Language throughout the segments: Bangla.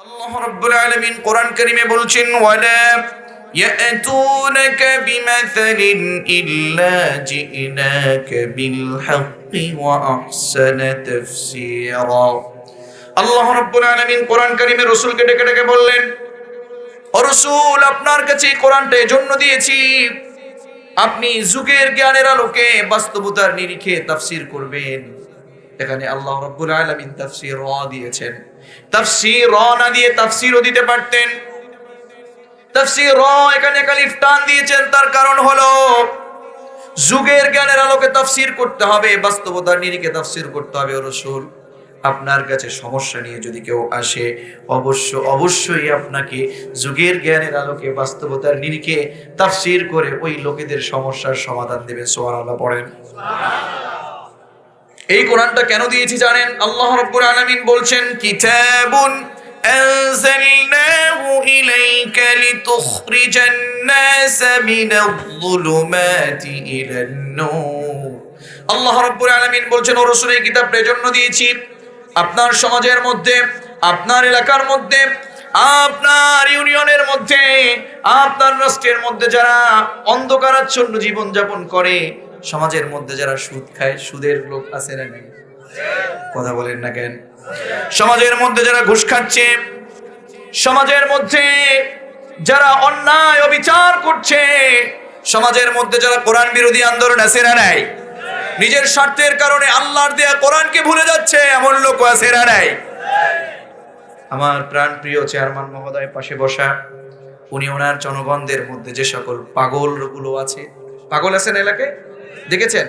আল্লাহ রাব্বুল আলামিন কোরআন কারীমে বলছেন ওয়ালা ইয়াতুনাকা বিমাসালিন ইল্লা জিনাকা বিল হাক্কি ওয়া আহসানা তাফসীরা। আল্লাহ রাব্বুল আলামিন কোরআন কারীমে রাসূলকে ডেকে ডেকে বললেন, ও রাসূল, আপনার কাছে কোরআনটা এজন্য দিয়েছি আপনি যুগের জ্ঞানের আলোকে বাস্তবতার নিরিখে তাফসীর করবেন। এখানে আল্লাহ রাব্বুল আলামিন তাফসীর র দিয়েছেন। তাফসীর র না দিয়ে তাফসীরও দিতে পারতেন। তাফসীর র এখানে আলিফ টান দিয়েছেন, তার কারণ হলো যুগের জ্ঞানের আলোকে তাফসীর করতে হবে, বাস্তবতার নিরিখে তাফসীর করতে হবে। ও রাসূল, আপনার কাছে সমস্যা নিয়ে যদি কেউ আসে অবশ্যই আপনাকে যুগের জ্ঞানের আলোকে বাস্তবতার নিরিখে তাফসীর করে ওই লোকেদের সমস্যার সমাধান দেবেন। সুবহানাল্লাহ পড়েন। এই কোরআনটা কেন দিয়েছি জানেন? আল্লাহ রাব্বুল আলামিন বলছেন, কিতাবুন আনজালনাহু ইলাইকা লিতুখরিজান নাস মিনায-যুলুমাতি ইলান-নূর। আল্লাহ রাব্বুল আলামিন বলছেন, ও রাসূল, এই কিতাবটা এজন্য দিয়েছি আপনার সমাজের মধ্যে, আপনার এলাকার মধ্যে, আপনার ইউনিয়নের মধ্যে, আপনার রাষ্ট্রের মধ্যে যারা অন্ধকারাচ্ছন্ন জীবন যাপন করে, সমাজের মধ্যে যারা সুদ খায়, সুদের লোক আছে না নেই? কথা বলেন না কেন? সমাজের মধ্যে যারা ঘুষ খাচ্ছে, সমাজের মধ্যে যারা অন্যায় অবিচার করছে, সমাজের মধ্যে যারা কোরআন বিরোধী আন্দোলন আছে না নাই? নিজের স্বার্থের কারণে আল্লাহর দেয়া কোরআনকে ভুলে যাচ্ছে, এমন লোক আছে না নাই? আমার প্রাণ প্রিয় চেয়ারম্যান মহোদয় পাশে বসা, উনি ওনার জনগণদের মধ্যে যে সকল পাগলগুলো আছে, পাগল আছেন এলাকায়, দেখেছেন?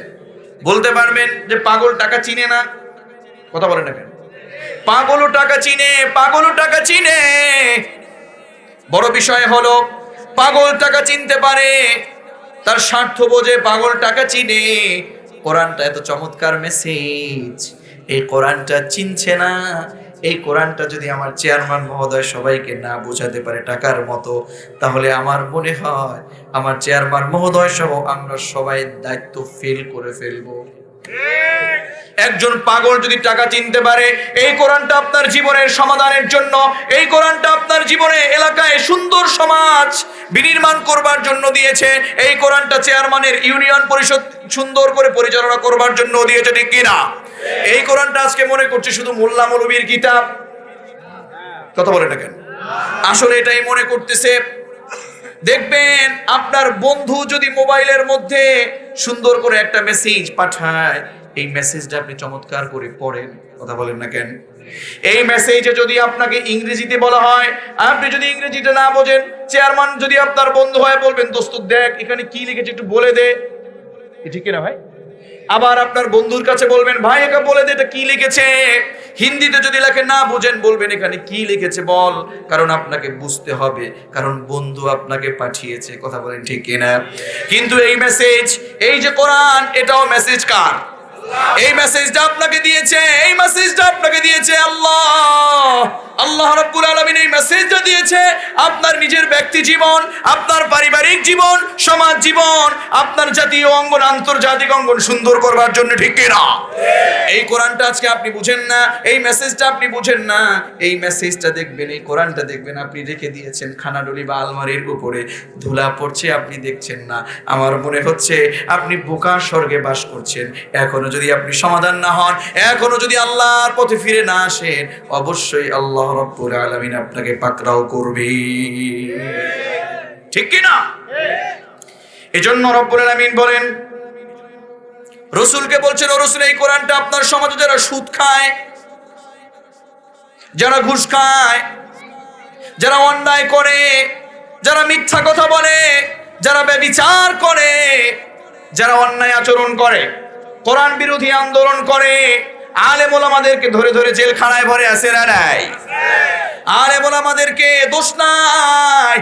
বলতে পারবেন যে পাগল টাকা চিনে না? কথা বলেন না কেন? পাগলও টাকা চিনে, পাগলও টাকা চিনে। বড় বিষয় হলো পাগল টাকা চিনতে পারে, তার স্বার্থ বোঝে, পাগল টাকা চিনে। কোরআনটা এত চমৎকার মেসেজ, এই কোরআনটা চিনছে না। এই কোরআনটা যদি আমার চেয়ারম্যান মহোদয় সবাইকে না বোঝাতে পারে টাকার মতো, তাহলে আমার মনে হয় আমার চেয়ারম্যান মহোদয় সহ আমরা সবাই দায়িত্ব ফেল করে ফেলবো। একজন পাগল যদি টাকা চিনতে পারে, এই কোরআনটা আপনার জীবনের সমাধানের জন্য, এই কোরআনটা আপনার জীবনে এলাকায় সুন্দর সমাজ বিনির্মাণ করবার জন্য দিয়েছে। এই কোরআনটা চেয়ারম্যানের ইউনিয়ন পরিষদ সুন্দর করে পরিচালনা করবার জন্য দিয়েছে, ঠিক কিনা? এই কোরআনটা আজকে মনে করছে শুধু মোল্লা মৌলবীর কিতাব। কথা বলে না কেন? আসলে এটাই মনে করতেছে। দেখবেন আপনার বন্ধু যদি মোবাইলের মধ্যে সুন্দর করে একটা মেসেজ পাঠায়, এই মেসেজটা আপনি চমৎকার করে পড়েন। কথা বলেন না কেন? এই মেসেজে যদি আপনাকে ইংরেজিতে বলা হয়, আপনি যদি ইংরেজিটা না বোঝেন, চেয়ারম্যান যদি আপনার বন্ধু হয়, বলবেন, দোস্ত দেখ এখানে কি লিখেছে একটু বলে দে। ঠিক কিনা ভাই? আবার আপনার বন্ধুর কাছে বলবেন, ভাই একা বলে দে এটা কি লিখেছে। হিন্দিতে যদি লেখে না বুঝেন, বলবেন এখানে কি লিখেছে বল, কারণ আপনাকে বুঝতে হবে, কারণ বন্ধু আপনাকে পাঠিয়েছে। কথা বলেন ঠিক কিনা? কিন্তু এই মেসেজ, এই যে কোরআন, এটাও মেসেজ কার? এই মেসেজটা আপনাকে দিয়েছে, এই মেসেজটা আপনাকে দিয়েছে আল্লাহ। আল্লাহ রাব্বুল আলামিন এই মেসেজটা দিয়েছে আপনার নিজের ব্যক্তি জীবন, আপনার পারিবারিক জীবন, সমাজ জীবন, আপনার জাতীয় অঙ্গন, আন্তর্জাতিক অঙ্গন সুন্দর করবার জন্য, ঠিক কিনা? এই কোরআনটা আজকে আপনি বুঝেন না, এই মেসেজটা আপনি বুঝেন না। এই মেসেজটা দেখবেন, এই কোরআনটা দেখবেন আপনি রেখে দিয়েছেন খানাডলি বা আলমারির উপরে, ধুলা পড়ছে আপনি দেখছেন না। আমার মনে হচ্ছে আপনি বোকা স্বর্গে বাস করছেন। এখনো যদি আপনি সমাধান না হন, এখনো যদি আল্লাহর পথে ফিরে না আসেন, অবশ্যই আল্লাহ রাব্বুল আলামিন আপনাকে পাকড়াও করবে, ঠিক কি না? এজন্য রাব্বুল আলামিন বলেন, রাসূলকে বলছেন, ও রাসূল, এই কোরআনটা আপনার সমাজে যারা সুদ খায়, যারা ঘুষ খায়, যারা অন্যায় করে, যারা মিথ্যা কথা বলে, যারা ব্যভিচার করে, যারা অন্যায় আচরণ করে, কোরআন বিরোধী আন্দোলন করে, আলেম ওলামাদেরকে ধরে ধরে জেলখানায় ভরে আছে না নাই? আলেম ওলামাদেরকে দোষ নাই,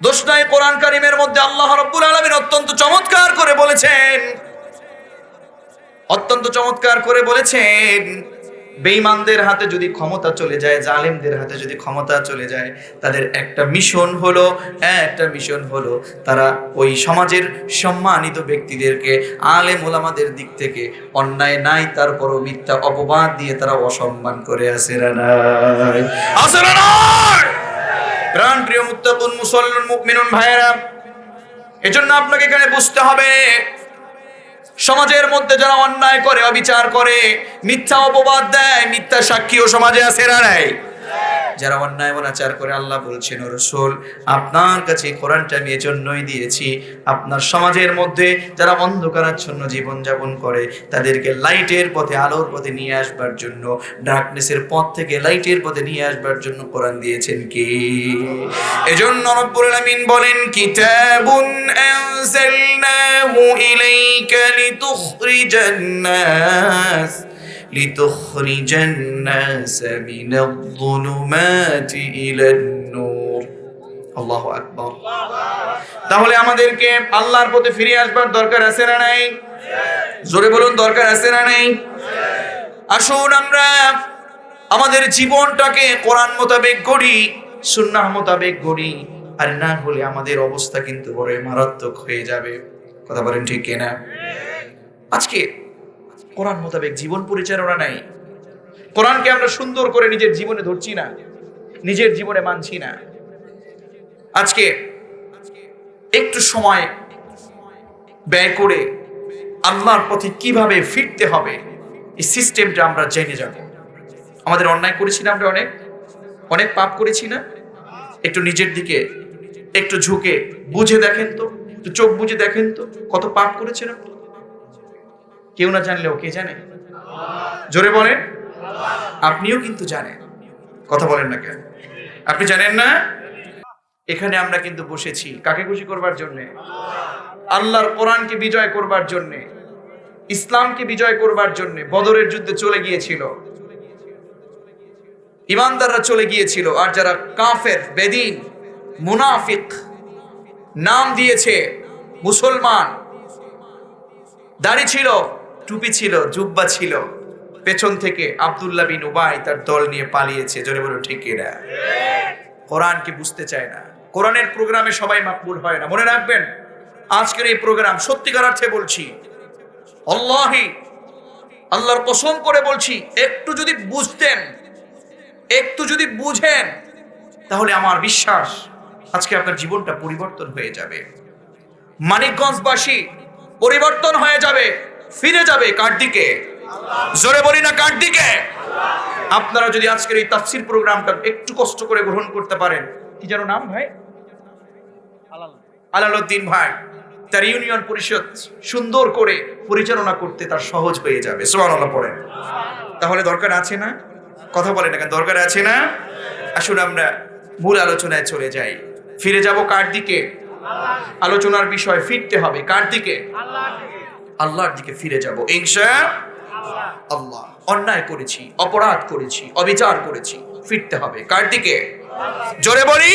দোষ নাই। কোরআন কারীমের মধ্যে আল্লাহ রাব্বুল আলামিন অত্যন্ত চমৎকার করে বলেছেন, অত্যন্ত চমৎকার করে বলেছেন, বেঈমানদের হাতে যদি ক্ষমতা চলে যায়, জালেমদের হাতে যদি ক্ষমতা চলে যায়, তাদের একটা মিশন হলো তারা ওই সমাজের সম্মানিত ব্যক্তিদেরকে, আলেম ওলামাদের দিক থেকে অন্যায় নাই তারপরও মিথ্যা অপবাদ দিয়ে তারা অসম্মান করে আসে না নাই, আসে না নাই। প্রাণ প্রিয় মুত্তাকুন মুসল্লিন মুমিনুন ভাইয়েরা, এজন্য আপনাকে এখানে বুঝতে হবে, সমাজের মধ্যে যারা অন্যায় করে, অবিচার করে, মিথ্যা অপবাদ দেয়, মিথ্যা সাক্ষীও সমাজে আছে না নাই? যারা অন্যায় অনাচার করে, আল্লাহ বলছেন ও রাসূল আপনার কাছে কোরআনটা আমি এজন্যই দিয়েছি, আপনার সমাজের মধ্যে যারা অন্ধকারাচ্ছন্ন জীবন যাপন করে তাদেরকে লাইটের পথে, আলোর পথে নিয়ে আসবার জন্য, ডার্কনেসের পথ থেকে লাইটের পথে নিয়ে আসবার জন্য কোরআন দিয়েছেন কি? এজন্য রব্বুল আলামিন বলেন, কিতাবুন আনজালনাহু ইলাইকা লিতুখরিজান নাস মিনাল যুলুমাতি ইলান নূর। আল্লাহু আকবার। তাহলে আমাদেরকে আল্লাহর পথে ফিরে আসবার দরকার আছে না নাই? জোরে বলুন, দরকার আছে না নাই? আসুন আমরা আমাদের জীবনটাকে কোরআন মোতাবেক গড়ি, সুন্নাহ মোতাবেক গড়ি, আর না হলে আমাদের অবস্থা কিন্তু বড় মারাত্মক হয়ে যাবে। কথা বলেন ঠিক কিনা? আজকে কোরআন মোতাবেক জীবন পরিচালনা নাই। কোরআনকে আমরা সুন্দর করে নিজের জীবনে ধরছি না, নিজের জীবনে মানছি না। আজকে একটু সময় ব্যয় করে আল্লাহর পথে কিভাবে ফিরতে হবে এই সিস্টেমটা আমরা জেনে যাব। আমাদের অন্যায় করেছি না, আমরা অনেক পাপ করেছি না? একটু নিজের দিকে একটু ঝুঁকে বুঝে দেখেন তো, একটু চোখ বুঝে দেখেন তো, কত পাপ করেছেন আপনি? কেউ না জানলেও কে জানে? জোরে বলেন। আপনিও কিন্তু জানেন, কথা বলেন না কেন? আপনি জানেন না? এখানে আমরা কিন্তু বসেছি কাকে খুশি করবার জন্য? আল্লাহর কোরআনকে বিজয় করবার জন্য, ইসলামকে বিজয় করবার জন্য। বদরের যুদ্ধে চলে গিয়েছিল ইমানদাররা, চলে গিয়েছিল, আর যারা কাফের, বেদিন, মুনাফিক নাম দিয়েছে মুসলমান, দাড়ি ছিল, টুপি ছিল, জুব্বা ছিল, পেছন থেকে আব্দুল্লাহ বিন উবাই তার দল নিয়ে পালিয়েছে। জোরে বলো ঠিক কিনা? কোরআনকে বুঝতে চায় না। কোরআনের প্রোগ্রামে সবাই মাকবুল হয় না, মনে রাখবেন। আজকের এই প্রোগ্রাম সত্যিকার অর্থে বলছি, আল্লাহি, আল্লাহর কসম করে বলছি, একটু যদি বুঝতেন, একটু যদি বুঝেন, তাহলে আমার বিশ্বাস আজকে আপনার জীবনটা পরিবর্তন হয়ে যাবে। মানিকগঞ্জবাসী পরিবর্তন হয়ে যাবে, ফিরে যাবে কার দিকে? জোরে বলি না, কার দিকে? আপনারা যদি আজকের এই তাফসীর প্রোগ্রামটা একটু কষ্ট করে গ্রহণ করতে পারেন, কি যেন নাম ভাই? আলালউদ্দিন ভাই, তার ইউনিয়ন পরিষদ সুন্দর করে পরিচালনা করতে তার সহজ হয়ে যাবে। সুবহানাল্লাহ পড়েন। তাহলে দরকার আছে না? কথা বলেন না কেন? দরকার আছে না? আসুন আমরা মূল আলোচনায় চলে যাই। ফিরে যাব কার দিকে? আলোচনার বিষয় ফিরতে হবে কার দিকে? আল্লাহর দিকে ফিরে যাব ইনশাআল্লাহ। অন্যায় করেছি, অপরাধ করেছি, অবিচার করেছি, ফিরতে হবে কার দিকে? জোরে বলি।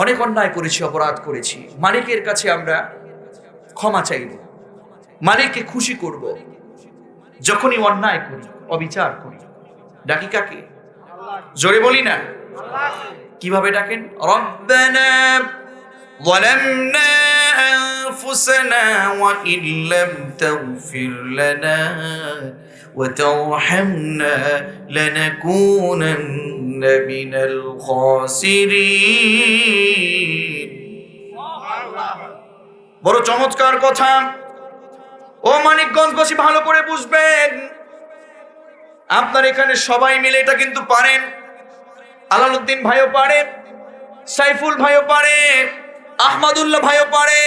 অনেক অন্যায় করেছি, অপরাধ করেছি, মালিকের কাছে আমরা ক্ষমা চাইব, মালিককে খুশি করব। যখনই অন্যায় করি, অবিচার করি, ডাকি কাকে? জোরে বলি না, কিভাবে ডাকেন? রব্বানা যালামনা আনফুসানা ওয়া ইল্লাম তাগফির লানা ওয়া তারহামনা লানাকুনান্না মিনাল খাসিরিন। বড় চমৎকার কথা। ও মানিকগঞ্জবাসী, ভালো করে বুঝবেন। আপনার এখানে সবাই মিলে এটা কিন্তু পারেন। আলালউদ্দিন ভাইও পারে, সাইফুল ভাইও পারে, আহমদুল্লাহ ভাইও পারে,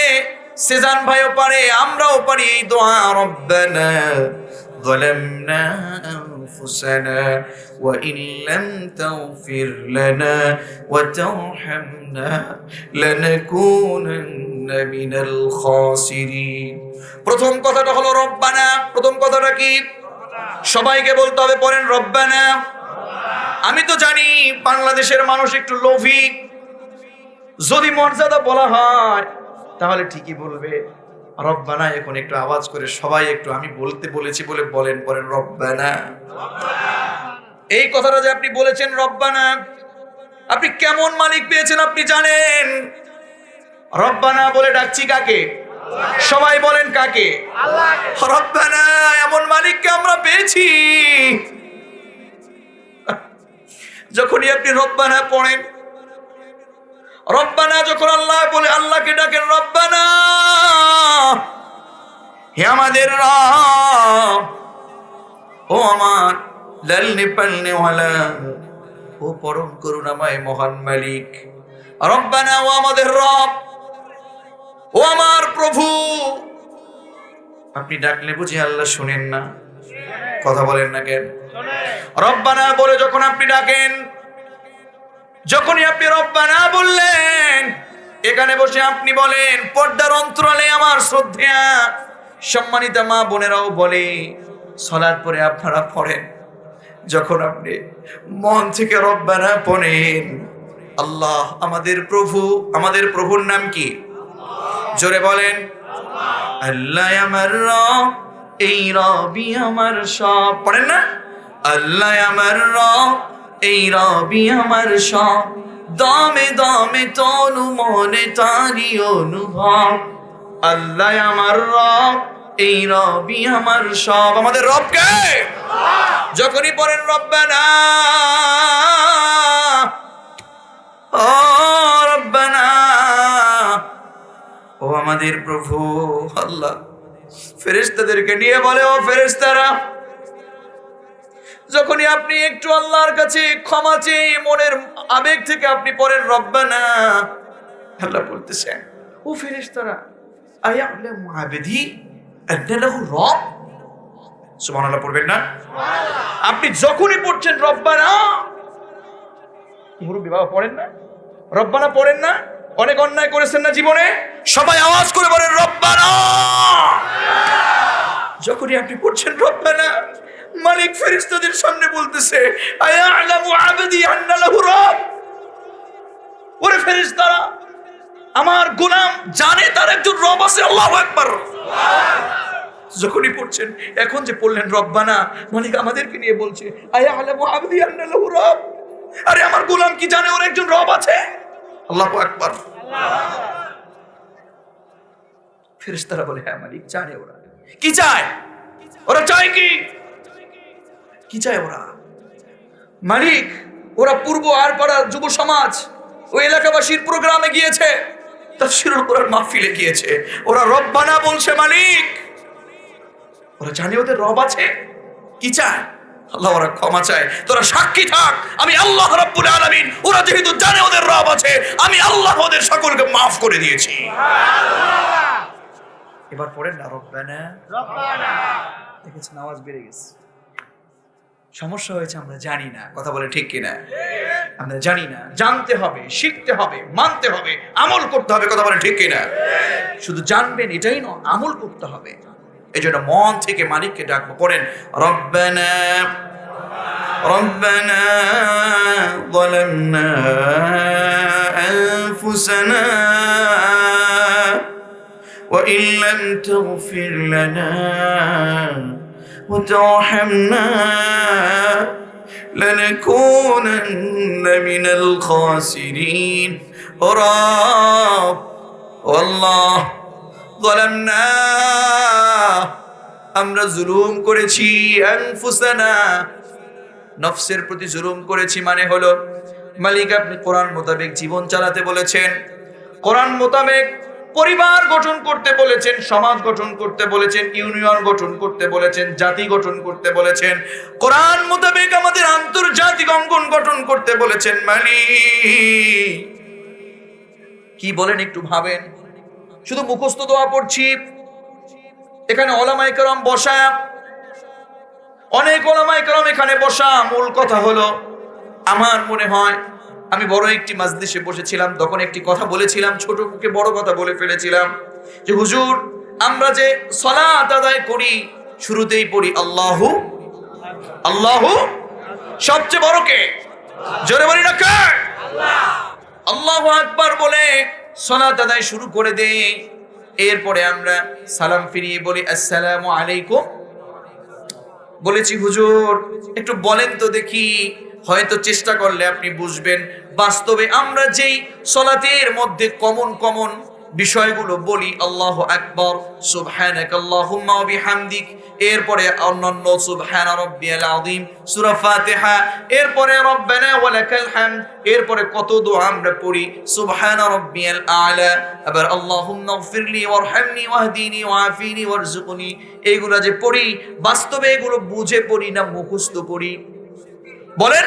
সেজান ভাইও পারে, আমরাও পারি এই দোয়া। রব্বানা যালামনা আনফুসানা ওয়া ইল্লাম তাগফির লানা ওয়া তারহামনা লানাকুনান্না মিনাল খাসিরিন। প্রথম কথাটা হলো রব্বানা। প্রথম কথাটা কি? সবাইকে বলতে হবে, পড়েন রব্বানা। আমি তো জানি বাংলাদেশের মানুষ একটু লোভী। যদি মর্যাদা বলা হয় তাহলে ঠিকই বলবে, রব্বানা এখন একটু আওয়াজ করে সবাই একটু, আমি বলতে বলেছি বলে বলেন, পড়েন রব্বানা। এই কথাটা যে আপনি বলেছেন রব্বানা, আপনি কেমন মালিক পেয়েছেন আপনি জানেন? রব্বানা বলে ডাকছি কাকে? সবাই বলেন কাকে? আল্লাহকে। রব্বানা এমন মালিককে আমরা পেয়েছি। যখনই আপনি রব্বানা পড়েন, রব্বানা যখন আল্লাহ বলে, আল্লাহকে ডাকেন রব্বানা, হে আমাদের রব, ও আমার লালনে পালনে ওয়ালা, ও পরম করুণাময় মহান মালিক, রব্বানা, ও আমাদের রব, ও আমার প্রভু। আপনি ডাকলে বুঝি আল্লাহ শুনেন না? কথা বলেন না কেন? রব্বানা বলে যখন আপনি ডাকেন, যখনই আপনি রব্বানা বললেন, এখানে বসে আপনি বলেন, পর্দার অন্তরালে আমার শ্রদ্ধা সম্মানিতা মা বোনেরাও বলে, সালাত পরে আপনারা পড়েন, যখন আপনি মন থেকে রব্বানা পড়েন, আল্লাহ আমাদের প্রভু, আমাদের প্রভুর নাম কি? জোরে বলেন, আল্লাহ আমার রব, এই রবি আমার সব। পড়েন না? আল্লাহ আমার রব, এই রবি আমার সব, দমে দমে তনু মনে তারি অনুভব। আল্লাহ আমার রব, এই রবি আমার সব। আমাদের রব কে? যখনই পড়েন রব্বানা, ও রব্বানা, ও আমাদের প্রভু আল্লাহ, ফেরেশতাদেরকে নিয়ে বলে, ও ফেরেশতারা, যখনই আপনি একটু আল্লাহর কাছে ক্ষমা চেয়ে মনের আবেগ থেকে আপনি পড়েন রব্বানা, আল্লাহ বলতেছেন, ও ফেরেশতারা, আয়ালামু আবদি আন্না লাহু রব। সুবহানাল্লাহ পড়বেন না? আপনি যখনই পড়ছেন রব্বানা, মুরব্বি বাবা পড়েন না? রব্বানা পড়েন না? অনেক অন্যায় করেছেন না জীবনে? সবাই আওয়াজ করে বলেন রব্বানা। যখনই আপনি পড়ছেন রব্বানা, মালিক ফেরেশতাদের সামনে বলতেছে, আয়ালামু আবদি আন্না লাহু রব। ওরে ফেরেশতারা, আমার গোলাম জানে তার একজন রব আছে। আল্লাহু আকবার। যখনই পড়ছেন, এখন যে পড়লেন রব্বানা, মালিক আমাদেরকে নিয়ে বলছে, আয়ালামু আবদি আন্না লাহু রব। আরে আমার গোলাম কি জানে ওর একজন রব আছে? আল্লাহু আকবার। ফেরেশতারা বলে, হ্যাঁ মালিক জানে। ওরা কি চায়? ওরা চায় কি? কি চায় ওরা? মালিক, ওরা পূর্ব আরপাড়া যুব সমাজ ওই এলাকাবাসীর প্রোগ্রামে গিয়েছে, তাফসীরুল কোরআন মাহফিলে গিয়েছে, ওরা রব্বানা বলছে মালিক। ওরা জানে ওদের রব আছে। কি চায়? আল্লাহ ওরা ক্ষমা চায়। তোরা সাক্ষী থাক, আমি আল্লাহ রাব্বুল আলামিন, ওরা যেহেতু জানে ওদের রব আছে, আমি আল্লাহ ওদের সকলকে মাফ করে দিয়েছি। এবার পড়েন না রব্বানা। দেখেছেন আওয়াজ বেড়ে গেছে। সমস্যা হয়েছে আমরা জানি না। কথা বলে ঠিক কিনা? আমরা জানি না। জানতে হবে, শিখতে হবে, মানতে হবে, আমল করতে হবে। কথা বলে ঠিক কিনা? শুধু জানবেন এটাই নয়, আমল করতে হবে। এই জন্য মন থেকে মালিককে ডাকবো। পড়েন রব্বানা রব্বানা যালামনা আনফুসানা ওয়া ইন লাম তাগফির লানা ওয়া তারহামনা লানাকুনান্না মিনাল খাসিরিন। ও রব, ও আল্লাহ, যালামনা, আমরা জুলুম করেছি, আনফুসানা, নফসের প্রতি জুলুম করেছি। মানে হলো মালিক আপনি কোরআন মোতাবেক জীবন চালাতে বলেছেন, কোরআন মোতাবেক পরিবার গঠন করতে বলেছেন, সমাজ গঠন করতে বলেছেন, ইউনিয়ন গঠন করতে বলেছেন, জাতি গঠন করতে বলেছেন, কোরআন মোতাবেক আমাদের আন্তর্জাতিক অঙ্গন গঠন করতে বলেছেন। মালিক কি বলেন একটু ভাবেন। শুধু মুখস্থ দোয়া পড়ছি, এখানে ওলামায়ে কেরাম বসা, অনেক ওলামায়ে কেরাম এখানে বসা। মূল কথা হলো, আমার মনে হয় আমি বড় একটি মাজলিসে বসেছিলাম, তখন একটি কথা বলেছিলাম, ছোট মুখে বড় কথা বলে ফেলেছিলাম যে হুজুর, আমরা যে সালাত আদায় করি শুরুতেই পড়ি আল্লাহু আল্লাহু, সবচেয়ে বড় কে? জোরে বলি না কে? আল্লাহ। আল্লাহু আকবার বলে সালাত আদায় শুরু করে দেই। এরপরে আমরা সালাম ফিরিয়ে বলি আসসালামু আলাইকুম। বলেছি হুজুর একটু বলেন তো দেখি, হয়তো চেষ্টা করলে আপনি বুঝবেন বাস্তবে আমরা যেই সালাতের মধ্যে কমন বিষয়গুলো বলি, আল্লাহু আকবার, সুবহানাকাল্লাহুম্মা ওয়া বিহামদিক, এরপরে অন্যান্য সুবহান রাব্বিয়াল আযীম, সূরা ফাতিহা, এরপরে রব্বানা ওয়া লাকাল হামদ, এরপরে কত দোয়া আমরা পড়ি, সুবহান রাব্বিয়াল আ'লা, আবার আল্লাহুম্মা ইগফিরলি ওয়ারহামনি ওয়াহদিনি ওয়াআফিনি ওয়ারযুকনি, এইগুলা যে পড়ি বাস্তবে এগুলো বুঝে পড়ি না মুখস্থ পড়ি? বলেন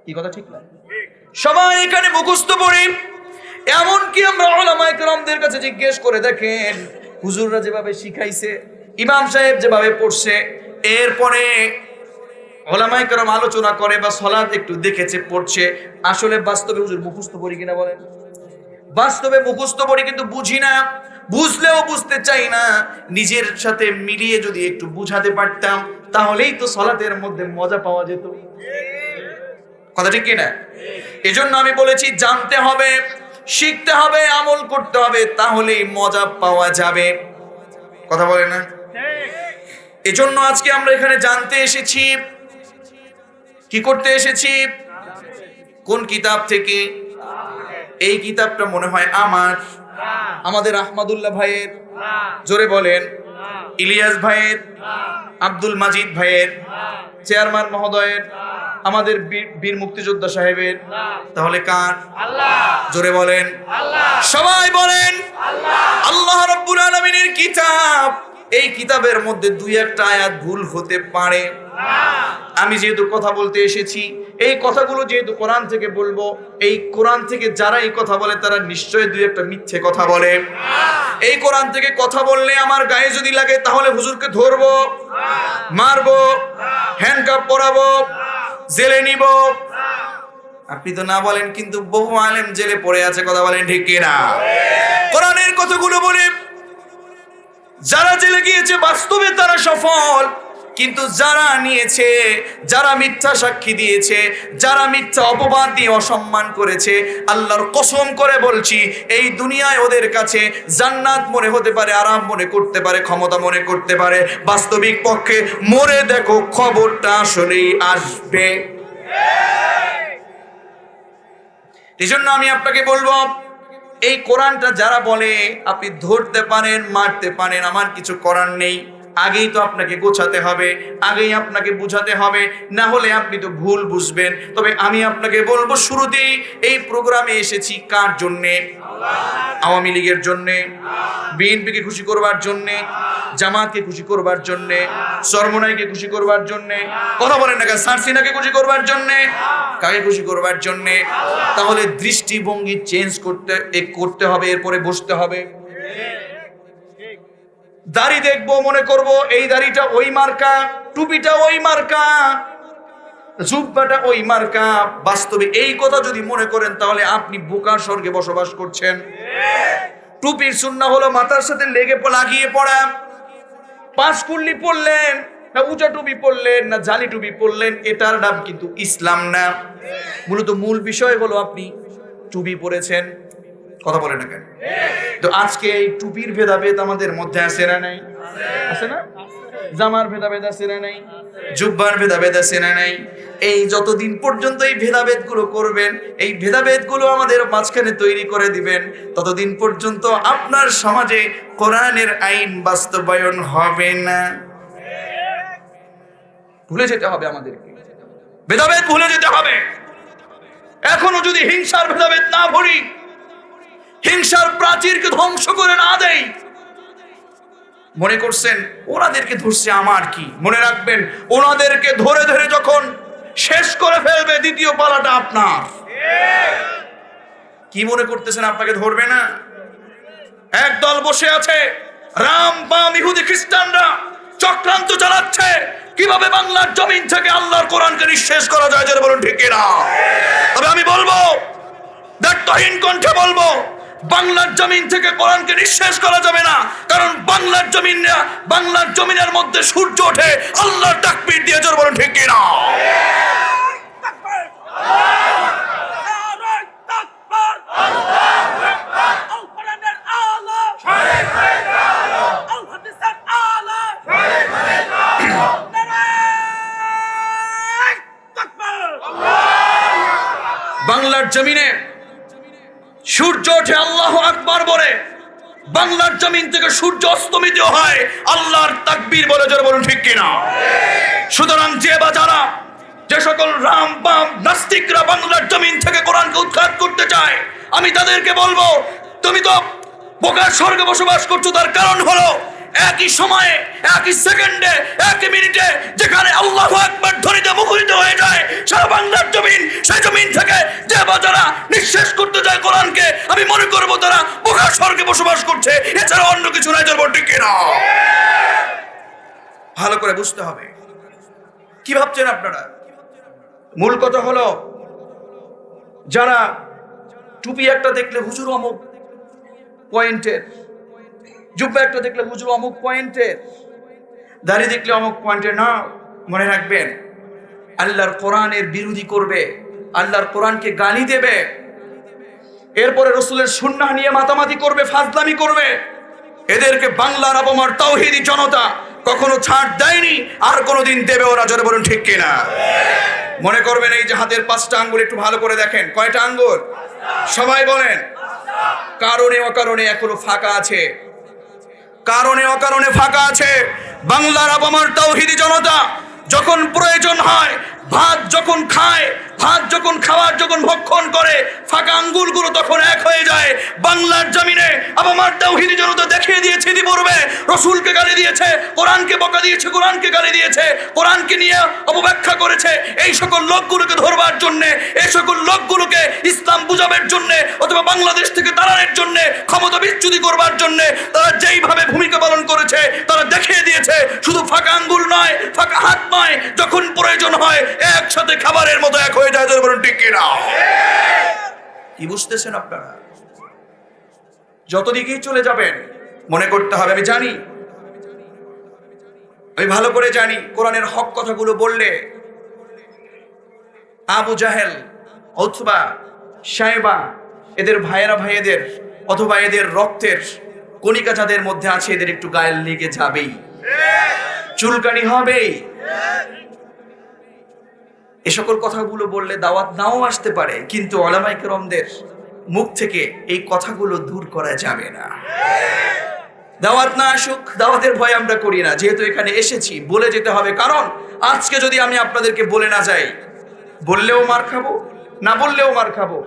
কি কথা ঠিক না? সবাই এখানে মুখস্থ পড়ি। এমনকি আমরা উলামায়ে কেরামদের কাছে জিজ্ঞেস করে দেখেন, হুজুররা যেভাবে শিখাইছে, ইমাম সাহেব যেভাবে পড়ছে, এরপরে উলামায়ে কেরাম আলোচনা করে বা সালাত একটু দেখেছে পড়ছে, আসলে বাস্তবে হুজুর মুখস্থ পড়ি কিনা বলেন? বাস্তবে মুখস্থ পড়ি কিন্তু বুঝি না, বুঝলেও বুঝতে চাই না। নিজের সাথে মিলিয়ে যদি একটু বুঝাতে পারতাম তাহলেই তো সালাতের মধ্যে মজা পাওয়া যেত। কথা ঠিক কিনা? এজন্য আমি বলেছি জানতে হবে, শিখতে হবে, আমল করতে হবে, তাহলেই মজা পাওয়া যাবে। কথা বলে না? এজন্য আজকে আমরা এখানে জানতে এসেছি। কি করতে এসেছি? কোন কিতাব থেকে? এই কিতাবটা মনে হয় আমাদের আহমদুল্লাহ ভাইয়ের, জোরে বলেন, ইলিয়াস ভাইয়ের, আব্দুল মাজিদ ভাইয়ের, চেয়ারম্যান মহোদয়ের, আমাদের বীর মুক্তিযোদ্ধা সাহেবের। তাহলে কার? জোরে বলেন, সবাই বলেন আল্লাহ রাব্বুল আলামিনের কিতাব। এই কিতাবের মধ্যে দুই একটা আয়াত ভুল হতে পারে। আমি যেহেতু কথা বলতে এসেছি, এই কথাগুলো যেহেতু কোরআন থেকে বলবো, এই কোরআন থেকে যারা এই কথা বলে তারা নিশ্চয়ই দুই একটা মিথ্যে কথা বলে। এই কোরআন থেকে কথা বললে আমার গায়ে যদি লাগে তাহলে হুজুরকে ধরবো, মারবো, হ্যান্ডকাপ পরাবো, জেলে নিব। আপনি তো না বলেন, কিন্তু বহু আলেম জেলে পড়ে আছে। কথা বলেন ঠিক কিনা? কোরআনের কথাগুলো বলে যারা জেলে গিয়েছে বাস্তবে তারা সফল, কিন্তু যারা নিয়েছে, যারা মিথ্যা সাক্ষী দিয়েছে, যারা মিথ্যা অপবাদ দিয়ে অসম্মান করেছে, আল্লাহর কসম করে বলছি এই দুনিয়ায় ওদের কাছে জান্নাত মনে হতে পারে, আরাম মনে করতে পারে, ক্ষমতা মনে করতে পারে, বাস্তবিক পক্ষে মরে দেখো খবরটা আসলেই আসবে। এই জন্য আমি আপনাকে বলবো, এই কোরআনটা যারা বলে আপনি ধরতে পারেন, মারতে পারেন, আমার কিছু করার নেই। আগেই তো আপনাকে গোছাতে হবে, আগেই আপনাকে বুঝাতে হবে, না হলে আপনি তো ভুল বুঝবেন। তবে আমি আপনাকে বলবো, শুরুতেই এই প্রোগ্রামে এসেছি কার জন্যে? আওয়ামী লীগের জন্যে, বিএনপিকে খুশি করবার জন্যে, জামাতকে খুশি করবার জন্যে, চরমোনাইকে খুশি করবার জন্যে। কথা বলেন না, সারসিনাকে খুশি করবার জন্যে? কাকে খুশি করবার জন্যে? তাহলে দৃষ্টিভঙ্গি চেঞ্জ করতে হবে, এরপরে বসতে হবে। দাড়ি দেখবো, মনে করব এই দাড়িটা ওই মার্কা, টুপিটা ওই মার্কা, জুব্বাটা ওই মার্কা। বাস্তবে এই কথা যদি মনে করেন তাহলে আপনি বোকার স্বর্গে বসবাস করছেন। টুপির সুন্নাহ হলো মাথার সাথে লাগিয়ে পড়া। পাঁচকুল্লি পড়লেন না উঁচা টুপি পড়লেন না জালি টুপি পড়লেন, এটার নাম কিন্তু ইসলাম না। মূলত মূল বিষয় হলো আপনি টুপি পরেছেন। কথা বলে না কেন? তো আজকে এই টুপির ভেদাভেদ আমাদের মধ্যে আছে না নাই? আছে না? জামার ভেদাভেদ আছে না নাই? জুব্বার ভেদাভেদ আছে না নাই? এই যতদিন পর্যন্ত এই ভেদাভেদ গুলো করবেন, এই ভেদাভেদ গুলো আমাদের মাঝখানে তৈরি করে দিবেন, ততদিন পর্যন্ত আপনার সমাজে কোরআনের আইন বাস্তবায়ন হবে না। ভুলে যেতে হবে আমাদেরকে, ভেদাভেদ ভুলে যেতে হবে। এখনো যদি হিংসার ভেদাভেদ না ভরি, হিংসার প্রাচীরকে ধ্বংস করে না দেই, মনে করছেন ওনাদেরকে ধরছে আমার কি? মনে রাখবেন, ওনাদেরকে ধরে ধরে যখন শেষ করে ফেলবে দ্বিতীয় পালাটা আপনার। কি মনে করতেছেন আপনাকে ধরবে না? একদল বসে আছে, রাম বাম ইহুদি খ্রিস্টানরা চক্রান্ত চালাচ্ছে কিভাবে বাংলার জমিন থেকে আল্লাহর কোরআনকে নিঃশেষ করা যায়। যারা বলুন ঠিক কিনা? তবে আমি বলবো, দায়িত্বহীন কণ্ঠে বলবো, বাংলার জমিন থেকে কোরআনকে নিঃশেষ করা যাবে না। কারণ বাংলার জমিনের মধ্যে সূর্য ওঠে আল্লাহর তাকবীর দিয়ে। জোরে বলুন ঠিক কিনা? বাংলার জমিনে সূর্য ওঠে আল্লাহু আকবার বলে, বাংলার জমিন থেকে সূর্য অস্তমিত হয় আল্লাহর তাকবীর বলে, জোরে বলুন ঠিক কিনা। সুতরাং যে বা যারা, যে সকল রাম বাম নাস্তিকরা বাংলার জমিন থেকে কোরআনকে উৎখাত করতে চায়, আমি তাদেরকে বলবো, তুমি তো বোকার স্বর্গে বসবাস করছো। তার কারণ হলো একই সময়ে, একই সেকেন্ডে, একই মিনিটে যেখানে আল্লাহু আকবার ধ্বনিতে মুখরিত হয়ে যায় সারা বাংলার জমিন, সেই জমিন থেকে যে বা যারা নিঃশেষ করতে যায় কোরআনকে, আমি মনে করবো তারা বোকার স্বর্গে বসবাস করছে, এছাড়া অন্য কিছু নাই। জোরে বলুন ঠিক কিনা। ভালো করে বুঝতে হবে। কি ভাবছেন আপনারা? মূল কথা হলো, যারা টুপি একটা দেখলে হুজুর অমুক পয়েন্টের, জুব্বা একটা দেখলে হুজুর অমুক পয়েন্টের, দাড়ি দেখলে অমুক পয়েন্টের, না, মনে রাখবেন আল্লাহর কোরআনের বিরোধী করবে, আল্লাহর কোরআনকে গালি দেবে, এরপরে রসুলের সুন্নাহ নিয়ে মাতামাতি করবে, ফাজলামি করবে, এদেরকে বাংলার আপামর তাওহীদি জনতা কখনো ছাড় দেয়নি, আর কোনোদিন দেবে ওরা। জোরে বলুন ঠিক কিনা। মনে করবেন এই যে হাতের 5টা আঙ্গুল একটু ভালো করে দেখেন, কয়টা আঙ্গুল? সবাই বলেন। কারণে অকারণে এখনো ফাঁকা আছে, কারণে অকারণে ফাঁকা আছে। বাংলার আপামর তাওহীদি জনতা যখন প্রয়োজন হয়, ভাত যখন খায়, ভাত যখন খাওয়ার যখন ভক্ষণ করে, ফাঁকা আঙ্গুলগুলো তখন এক হয়ে যায়। বাংলার জমিনে আপামর তাওহীদি জনতা দেখিয়ে দিয়েছে ইতিপূর্বে, রসুলকে গালি দিয়েছে, কোরআনকে বকা দিয়েছে, কোরআনকে গালি দিয়েছে, কোরআনকে নিয়ে অপব্যাখ্যা করেছে। এই সকল লোকগুলোকে ধরবার জন্যে, এই সকল লোকগুলোকে ইসলাম বুঝাবার জন্যে অথবা বাংলাদেশ থেকে তাড়ানোর জন্যে, ক্ষমতা বিচ্যুতি করবার জন্যে তারা যেইভাবে ভূমিকা পালন করেছে তারা দেখিয়ে দিয়েছে। শুধু ফাঁকা আঙ্গুল নয়, ফাঁকা হাত নয়, যখন প্রয়োজন হয় একসাথে খাবারের মতো এক হয়ে যায়। বলুন ঠিক কিনা। কি বুঝতেছেন আপনারা? যত দিকেই চলে যাবেন মনে করতে হবে, আমি জানি, আমি ভালো করে জানি, কোরআনের হক কথাগুলো বললে আবু জাহেল অথবা সাইবা, এদের ভাইয়েরা ভাইয়েদের অথবা এদের রক্তের কণিকা যাদের মধ্যে আছে, এদের একটু গায়ে লেগে যাবেই, চুলকানি হবেই। এ সকল কথাগুলো বললে দাওয়াত নাও আসতে পারে, কিন্তু উলামায়ে কেরামদের মুখ থেকে এই কথাগুলো দূর করা যাবে না। দাওয়াত না আসুক, দাওয়াতের ভয় আমরা করি না, যেহেতু এখানে এসেছি বলে যেতে হবে। কারণ আজকে যদি আমি আপনাদেরকে বলে না যাই, বললেও মার খাবো, না বললেও মার খাবো।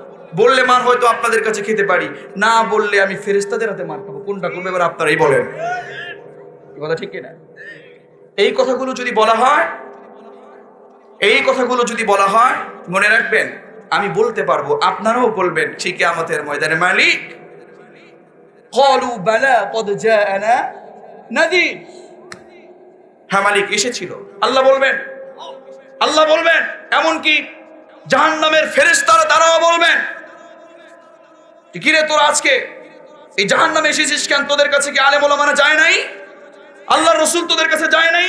বললে মার হয়তো আপনাদের কাছে খেতে পারি, না বললে আমি ফেরেশতাদের হাতে মার খাবো। কোনটা করবে এবার আপনারাই বলেন। কথা ঠিক কিনা? এই কথাগুলো যদি বলা হয়, এই কথাগুলো যদি বলা হয়, মনে রাখবেন আমি বলতে পারবো, আপনারাও বলবেন ঠিক কিয়ামতের ময়দানে, মালিক ক্বালু বালা ক্বাদ জাআনা নাযীর। হ্যাঁ মালিক, এসেছিল। আল্লাহ বলবেন, আল্লাহ বলবেন, এমনকি জাহান্নামের ফেরেশতারা তারাও বলবেন, কি রে তোরা আজকে এই জাহান্নামে এসেছিস কেন? তোদের কাছে কি আলেম ওলামারা যায় নাই? আল্লাহর রাসূল তোদের কাছে যায় নাই?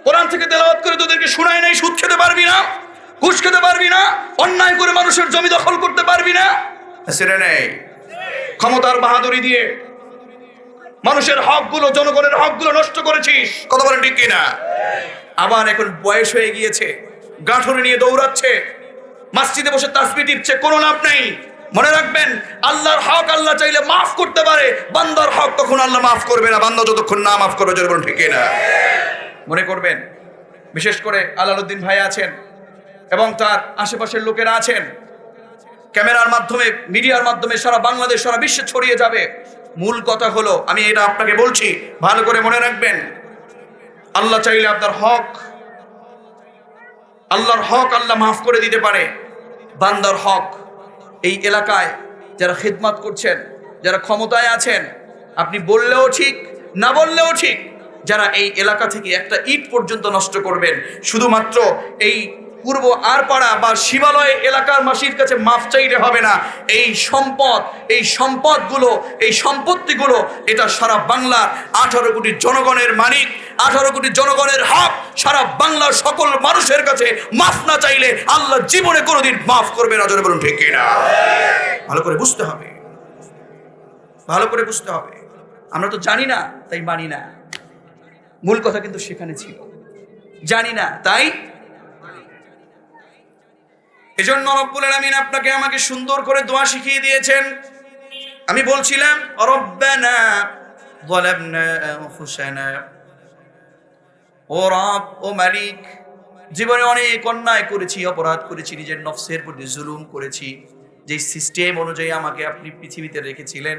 কোরআন থেকে তেলাওয়াত করে তোদেরকে শোনায় নাই? সুদ খেতে পারবি না, ঘুষ খেতে পারবি না, অন্যায় করে মানুষের জমি দখল করতে পারবি না? সেরে নেই। ক্ষমতার বাহাদুরি দিয়ে মানুষের হকগুলো, জনগণের হকগুলো নষ্ট করেছিস। কথা বলেন ঠিক কিনা? আবার এখন বয়স হয়ে গিয়েছে, গাঁঠুরি নিয়ে দৌড়াচ্ছে, মসজিদে বসে তাসবিহ টিপছে, কোনো লাভ নেই। মনে রাখবেন আল্লাহর হক আল্লাহ চাইলে মাফ করতে পারে, বান্দার হক কখন আল্লাহ মাফ করবে না, বান্দা যতক্ষণ না মাফ করবে। জোরে বলুন ঠিক কিনা? মনে করবেন, বিশেষ করে আলাউদ্দিন ভাই আছেন এবং তার আশেপাশের লোকেরা আছেন, ক্যামেরার মাধ্যমে, মিডিয়ার মাধ্যমে সারা বাংলাদেশ, সারা বিশ্বে ছড়িয়ে যাবে। মূল কথা হলো, আমি এটা আপনাকে বলছি, ভালো করে মনে রাখবেন, আল্লাহ চাইলে আপনার হক, আল্লাহর হক আল্লাহ মাফ করে দিতে পারে। বান্দার হক, এই এলাকায় যারা খিদমত করছেন, যারা ক্ষমতায় আছেন, আপনি বললেও ঠিক, না বললেও ঠিক, যারা এই এলাকা থেকে একটা ইট পর্যন্ত নষ্ট করবেন, শুধুমাত্র এই পূর্ব আরপাড়া বা শিবালয় এলাকার মাসির কাছে মাফ চাইলে হবে না। এই সম্পদ, এই সম্পদগুলো, এই সম্পত্তিগুলো, এটা সারা বাংলার 18 কোটি জনগণের মালিক, 18 কোটি জনগণের হক। সারা বাংলার সকল মানুষের কাছে মাফ না চাইলে আল্লাহ জীবনে কোনোদিন মাফ করবে না। জোরে বলুন ঠিক কিনা? ভালো করে বুঝতে হবে, ভালো করে বুঝতে হবে। আমরা তো জানি না তাই মানি না, মূল কথা কিন্তু সেখানে ছিল, জানি না তাই। এজন্য রব্বুল আলামিন আপনাকে আমাকে সুন্দর করে দোয়া শিখিয়ে দিয়েছেন। আমি বলছিলাম রব্বানা যালামনা আনফুসানা, ও রব, ও মালিক, জীবনে অনেক অন্যায় করেছি, অপরাধ করেছি, নিজের নফসের প্রতি জুলুম করেছি। যে সিস্টেম অনুযায়ী আমাকে আপনি পৃথিবীতে রেখেছিলেন,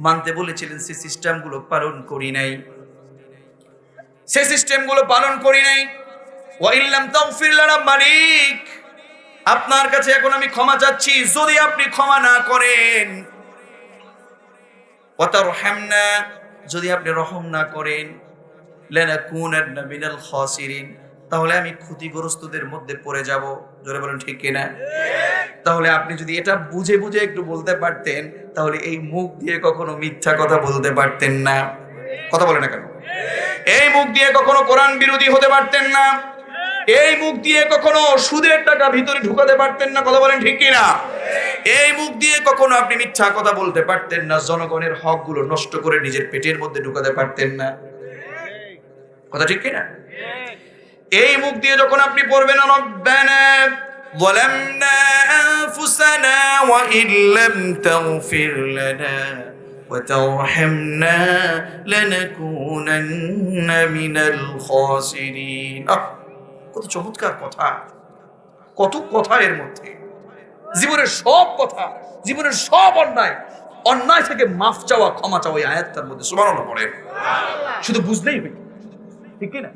মানতে বলেছিলেন, সেই সিস্টেমগুলো পালন করি নাই, সেই সিস্টেমগুলো পালন করি নাই। ওয়া ইল্লাম তাগফির লানা, মালিক আপনার কাছে এখন আমি ক্ষমা চাচ্ছি, যদি আপনি ক্ষমা না করেন, ওয়া তারহামনা, যদি আপনি রহম না করেন, লানাকুনান্না মিনাল খাসিরিন, তাহলে আমি ক্ষতিগ্রস্তদের মধ্যে পড়ে যাব। জোরে বলেন ঠিক কিনা? তাহলে আপনি যদি এটা বুঝে বুঝে একটু বলতে পারতেন, তাহলে এই মুখ দিয়ে কখনো মিথ্যা কথা বলতে পারতেন না। কথা বলে না কেন? এই মুখ দিয়ে কখনো কোরআন বিরোধী হতে পারতেন না। এই মুখ দিয়ে কখনো সুদের টাকা ভিতরে ঢুকাতে পারতেন না। কথা বলেন ঠিক কিনা? এই মুখ দিয়ে কখনো আপনি মিথ্যা কথা বলতে পারতেন না। জনগণের হকগুলো নষ্ট করে নিজের পেটের মধ্যে ঢুকাতে পারতেন না। কথা ঠিক কিনা? এই মুখ দিয়ে যখন আপনি পড়বেন রব্বানা যালামনা আনফুসানা ওয়া ইল্লাম তাগফির লানা ওয়া তারহামনা লানাকুনান্না মিনাল খাসিরিন। কত চমৎকার কথা, কত কথা এর মধ্যে। জীবনের সব কথা, জীবনের সব অন্যায় থেকে মাফ চাওয়া, ক্ষমা চাওয়া এই আয়াতটার মধ্যে। সুবহানাল্লাহ পড়েন, শুধু বুঝলেই হবে, ঠিক কি না?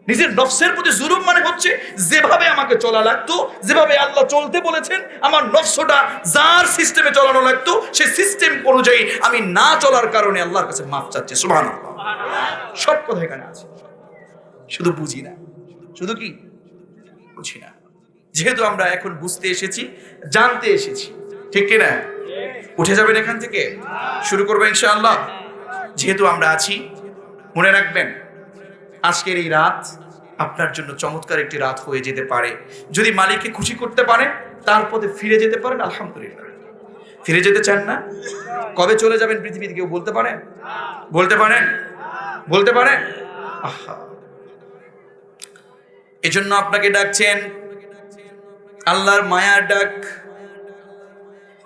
নিজের নফসের প্রতি জুলুম মানে হচ্ছে যেভাবে আমাকে চলা লাগতো, যেভাবে আল্লাহ চলতে বলেছেন, আমার নফসটা যার সিস্টেমে চলানো লাগতো, সেই সিস্টেম অনুযায়ী আমি না চলার কারণে আল্লাহর কাছে মাফ চাচ্ছি। সুবহানাল্লাহ। সব কথা এখানে আছে, শুধু বুঝি না। শুধু কি বুঝি না? যেহেতু আমরা এখন বুঝতে এসেছি, জানতে এসেছি, ঠিক কিনা? উঠে যাবেন এখান থেকে, শুরু করবো ইনশাআল্লাহ। যেহেতু আমরা আছি, মনে রাখবেন আজকের এই রাত আপনার জন্য চমৎকার একটি রাত হয়ে যেতে পারে। যদি মালিককে খুশি করতে পারেন, তার পথে ফিরে যেতে পারেন, আলহামদুলিল্লাহ। ফিরে যেতে চান না? কবে চলে যাবেন পৃথিবীতে কেউ বলতে পারেন? বলতে পারেন? বলতে পারেন? আহা, এজন্য আপনাকে ডাকছেন আল্লাহর মায়ার ডাক।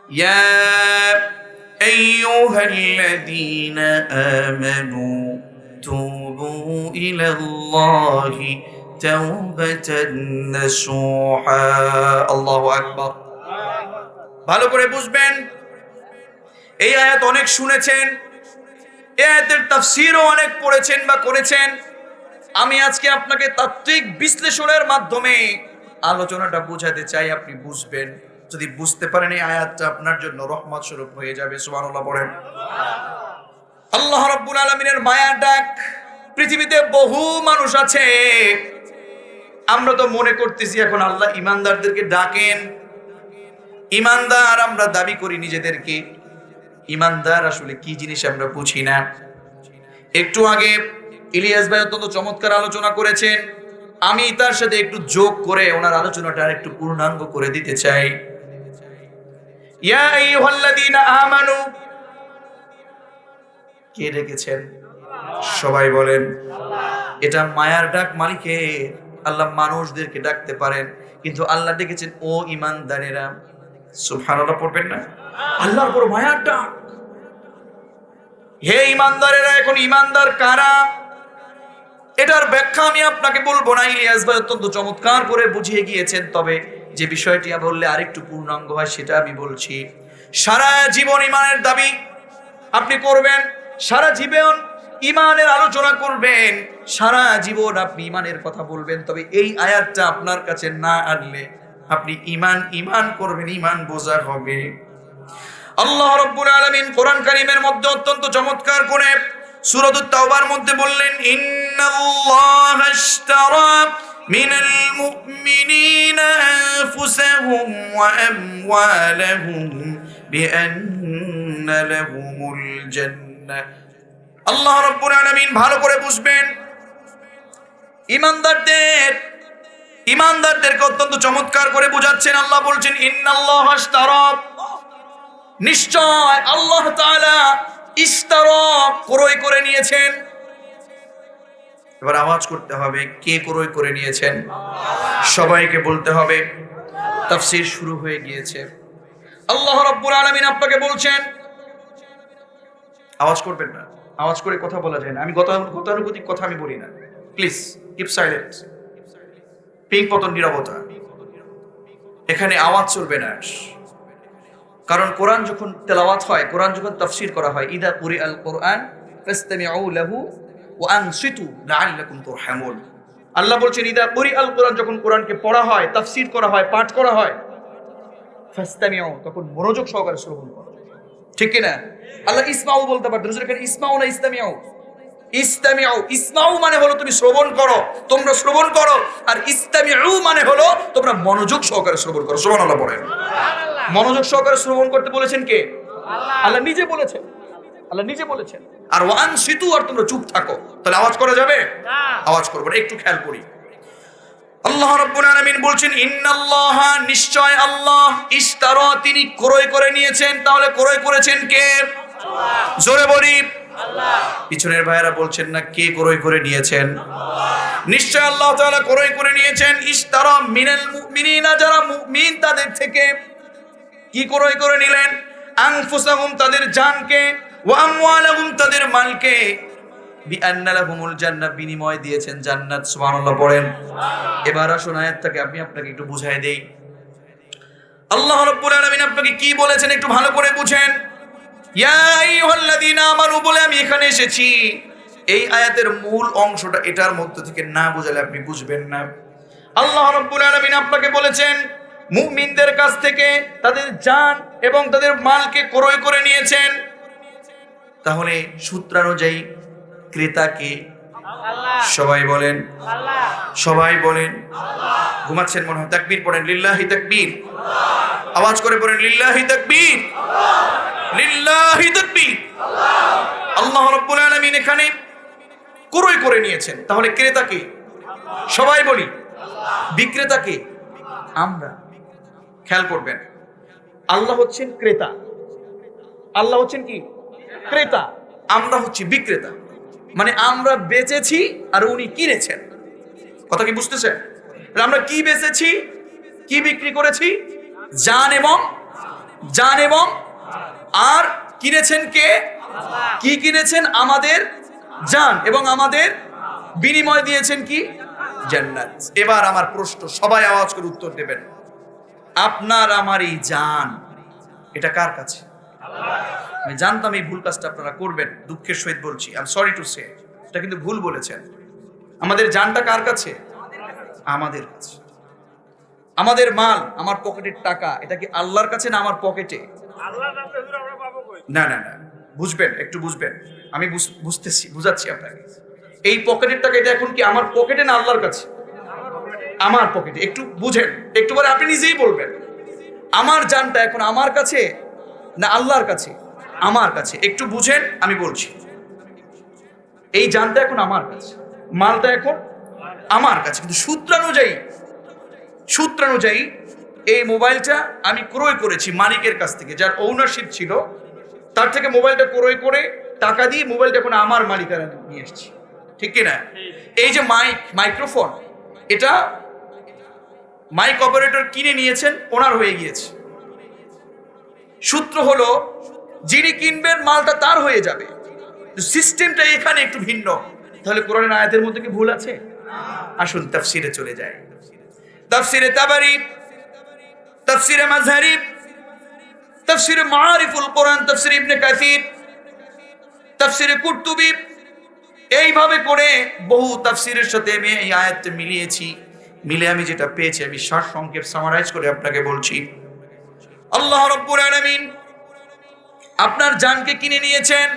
ইয়া আইয়ুহাল্লাযীনা আমানু তুবু ইলাল্লাহি তাওবাতান নাসুহা। আল্লাহু আকবার। ভালো করে বুঝবেন, এই আয়াত অনেক শুনেছেন, এই আয়াতের তাফসীরও অনেক পড়েছেন বা করেছেন। আমি আজকে আপনাকে তাত্ত্বিক বিশ্লেষণের মাধ্যমে আলোচনাটা বোঝাতে চাই, আপনি বুঝবেন। যদি বুঝতে পারেন, এই আয়াতটা আপনার জন্য রহমত স্বরূপ হয়ে যাবে। সুবহানাল্লাহ পড়েন। আল্লাহ রাব্বুল আলামিনের মায়ার ডাক। পৃথিবীতে বহু মানুষ আছে, আমরা তো মনে করতেছি এখন আল্লাহ ইমানদারদেরকে ডাকেন। ইমানদার আমরা দাবি করি নিজেদেরকে, ইমানদার আসলে কি জিনিস আমরা বুঝি না। একটু আগে ইলিয়াস ভাই অত্যন্ত চমৎকার আলোচনা করেছেন, আমি তার সাথে একটু যোগ করে ওনার আলোচনাটা আর একটু পূর্ণাঙ্গ করে দিতে চাই। ইয়া আইয়ুহাল্লাযীনা আমানু, কে ডেকেছেন? সবাই বলেন। এটা মায়ার ডাক মালিকের। আল্লাহ মানুষদেরকে ডাকতে পারেন, কিন্তু আল্লাহ ডেকেছেন ও ইমানদারেরা। সুবহানাল্লাহ পড়বেন না? আল্লাহর বড় মায়ার ডাক। হে ইমানদারেরা, এখন ইমানদার কারা? এটার ব্যাখ্যা আমি আপনাকে বলবো না, ইলিয়াস ভাই অত্যন্ত চমৎকার করে বুঝিয়ে গিয়েছেন। তবে যে বিষয়টি বললে আরেকটু পূর্ণাঙ্গ হয় সেটা আমি বলছি। সারা জীবন ইমানের দাবি আপনি করবেন, সারা জীবন ইমানের আলোচনা করবেন, সারা জীবন আপনি ইমানের কথা বলবেন, তবে এই আয়াতটা আপনার কাছে না আনলে আপনি ইমান করবেন, ইমান বোঝা হবে। আল্লাহ রাব্বুল আলামিন কোরআন কারীমের মধ্যে অত্যন্ত চমৎকার করে সূরাতুত তাওবার মধ্যে বললেন, ইন্নাল্লাহা ইশতারা মিনাল মুমিনিনা আনফুসাহুম ওয়া আমওয়ালাহুম বিআন্না লাহুমুল জান্নাহ। আল্লাহ রাব্বুল আলামিন ভালো করে বুঝবেন, ইমানদারদেরকে অত্যন্ত চমৎকার করে বোঝাচ্ছেন। আল্লাহ বলছেন ইন্নাল্লাহা ইশতারা, নিশ্চয় আল্লাহ তাআলা ইশতারা, ক্রয় করে নিয়েছেন। এবার আওয়াজ করতে হবে, কে ক্রয় করে নিয়েছেন? সবাইকে বলতে হবে তাফসীর শুরু হয়ে গিয়েছে। আল্লাহ রাব্বুল আলামিন আপনাকে বলছেন, আওয়াজ করবেন না, আওয়াজ করে কথা বলা যায় না, আমি গতানুগতিক কথা আমি বলি না, প্লিজ কিপ সাইলেন্ট, পিং পতন নীরবতা, এখানে আওয়াজ চলবে না। কারণ কোরআন যখন তেলাওয়াত হয়, কোরআন যখন তাফসীর করা হয়, ইদা কুরিআল কোরআন ফাসতামিউ লাহু ওয়া আনসিতু লাআল্লাকুম তুরহামুন। আল্লাহ বলছেন ইদা কুরিআল কোরআন, যখন কোরআনকে পড়া হয়, তাফসীর করা হয়, পাঠ করা হয়, ফাসতামিউ, তখন মনোযোগ সহকারে শ্রবণ করো, ঠিক কি না? আল্লাহ ইসমাউ বলতে পারতেন, এখানে ইসমাউ না ইসতামিউ? ইসতামিউ, ইসমাউ মানে হলো তুমি শ্রবণ করো, তোমরা শ্রবণ করো, আর ইসতামিউ মানে হলো তোমরা মনোযোগ সহকারে শ্রবণ করো। সুবহানাল্লাহ বলেন। মনোযোগ সহকারে শ্রবণ করতে বলেছেন কে? আল্লাহ নিজে বলেছেন, আল্লাহ নিজে বলেছেন। আর ওয়ানসিতু, আর তোমরা চুপ থাকো। তাহলে আওয়াজ করা যাবে না? আওয়াজ করব না, একটু খেয়াল করি। আল্লাহ রাব্বুল আলামিন বলছেন ইন্নাল্লাহা, নিশ্চয় আল্লাহ, ইশতারা, তিনি ক্রয় করে নিয়েছেন। তাহলে ক্রয় করেছেন কে? আল্লাহ। জোরে বলি আল্লাহ। পিছনের ভাইয়েরা বলছেন না কে ক্রয় করে নিয়েছেন? নিশ্চয় আল্লাহ তাআলা ক্রয় করে নিয়েছেন। ইশতারা মিনাল মুমিনিনা, যারা মুমিন তাদের থেকে কি ক্রয় করে নিলেন? আনফুসাহুম, তাদের জানকে, ওয়া আমওয়ালাহুম, তাদের মালকে, বিআন্না লাহুমুল জান্নাহ, বিনিময় দিয়েছেন জান্নাত। সুবহানাল্লাহ পড়েন। এবার আসুন আয়াতটাকে আমি আপনাকে একটু বুঝাই দেই। আল্লাহ রাব্বুল আলামিন আপনাকে কি বলেছেন একটু ভালো করে বুঝেন। ইয়া আইয়ুহাল্লাযীনা আমানু বলে আমি এখানে এসেছি। এই আয়াতের মূল অংশটা এটার মধ্য থেকে না বুঝালে আপনি বুঝবেন না। আল্লাহ রাব্বুল আলামিন আপনাকে বলেছেন মুমিনদের কাছ থেকে তাদের জান এবং তাদের মালকে ক্রয় করে নিয়েছেন। তাহলে সূত্রানুযায়ী ক্রেতা কে? আল্লাহ। সবাই বলেন আল্লাহ, সবাই বলেন আল্লাহ। ঘুমাচ্ছেন মনে হয়, তাকবীর পড়েন, লিল্লাহি তাকবীর, আল্লাহ। আওয়াজ করে পড়েন, লিল্লাহি তাকবীর, আল্লাহ, লিল্লাহি তাকবীর, আল্লাহ। আল্লাহ রাব্বুল আলামিন এখানে ক্রয় করে নিয়েছেন। তাহলে ক্রেতা কে? সবাই বলি আল্লাহ। বিক্রেতা কে? আমরা। খেয়াল করবেন, আল্লাহ হচ্ছেন ক্রেতা, আল্লাহ হচ্ছেন কি? ক্রেতা, আমরা হচ্ছি বিক্রেতা। মানে আমরা বেচেছি আর উনি কিনেছেন। কথা কি বুঝতেছেন? আমরা কি বেচেছি, কি বিক্রি করেছি? জান এবং আর কিনেছেন কে? কি কিনেছেন? আমাদের জান, এবং আমাদের বিনিময় দিয়েছেন কি? জান্নাত। এবার আমার প্রশ্ন, সবাই আওয়াজ করে উত্তর দেবেন। আপনার আমার এই জান, এটা কার কাছে? আমি জানতাম এই ভুল কাজটা আপনারা করবেন, দুঃখের সহিত বলছি, I am sorry to say, এটা কিন্তু ভুল বলেছেন। আমাদের জানটা কার কাছে? আমাদের কাছে। আমাদের মাল, আমার পকেটের টাকা, এটা কি আল্লাহর কাছে না আমার পকেটে? না না না, বুঝবেন, একটু বুঝবেন, আমি বুঝাচ্ছি আপনাকে। এই পকেটের টাকা, এটা এখন কি আমার পকেটে না আল্লাহর কাছে? আমার পকেটে। একটু বুঝেন, একটু পরে আপনি নিজেই বলবেন আমার জানটা এখন আমার কাছে না আল্লাহর কাছে? আমার কাছে। একটু বুঝেন, আমি বলছি। এই জানটা এখন আমার কাছে, মালটা এখন আমার কাছে, কিন্তু সূত্রানুযায়ী এই মোবাইলটা আমি ক্রয় করেছি মালিকের কাছ থেকে, যার ওনারশিপ ছিল, তার থেকে মোবাইলটা ক্রয় করে টাকা দিয়ে মোবাইলটা এখন আমার মালিকানা নিয়ে এসেছি, ঠিক কিনা? এই যে মাইক্রোফোন, এটা মাইক অপারেটর কিনে নিয়েছেন, ওনার হয়ে গিয়েছে। সূত্র হলো যিনি কিনবেন মালটা তার হয়ে যাবে, সিস্টেমটা এখানে একটু ভিন্ন। তাহলে কোরআনের আয়াতের মধ্যে কি ভুল আছে? আসুন তাফসিরে চলে যায়। তাফসিরে তাবারি, তাফসিরে মাযহারি, তাফসিরে মাআরিফুল কোরআন, তাফসিরে ইবনে কাসির, তাফসিরে কুরতুবি, এইভাবে করে বহু তাফসিরের সাথে আমি এই আয়াতটা মিলিয়েছি। মিলে আমি যেটা পেয়েছি আমি সারসংক্ষেপ সামারাইজ করে আপনাকে বলছি। আল্লাহ রাব্বুল আলামিন আপনার জানকে কিনে নিয়েছেন,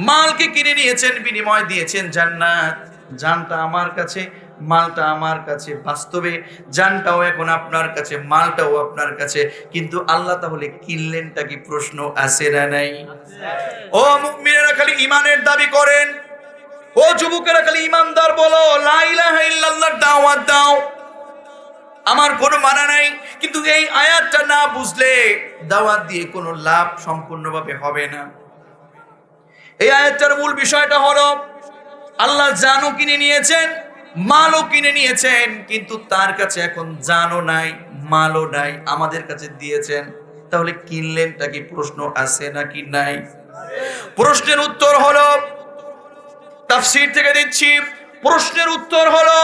মালকে কিনে নিয়েছেন, বিনিময় দিয়েছেন জান্নাত। জানটা আমার কাছে, মালটা আমার কাছে। বাস্তবে জানটাও এখন আপনার কাছে, মালটাও আপনার কাছে, কিন্তু আল্লাহ তাহলে কিনলেনটা কি? প্রশ্ন আছে না নাই? ও মুমিনেরা খালি ঈমানের দাবি করেন, ও যুবকেরা খালি ঈমানদার বলো, লা ইলাহা ইল্লাল্লাহ দাওয়াত দাও, আমার কোনো মানা নাই। কিন্তু এই আয়াতটা না বুঝলে দাওয়াত দিয়ে কোনো লাভ সম্পূর্ণভাবে হবে না। এই আয়াতটার মূল বিষয়টা হলো আল্লাহ জানও কিনে নিয়েছেন, মালও কিনে নিয়েছেন, কিন্তু তার কাছে এখন জানও নাই, মালও নাই, আমাদের কাছে দিয়েছেন, তাহলে কিনলেনটা কি প্রশ্ন আছে নাকি নাই? প্রশ্নের উত্তর হলো, তাফসীর থেকে দিচ্ছি, প্রশ্নের উত্তর হলো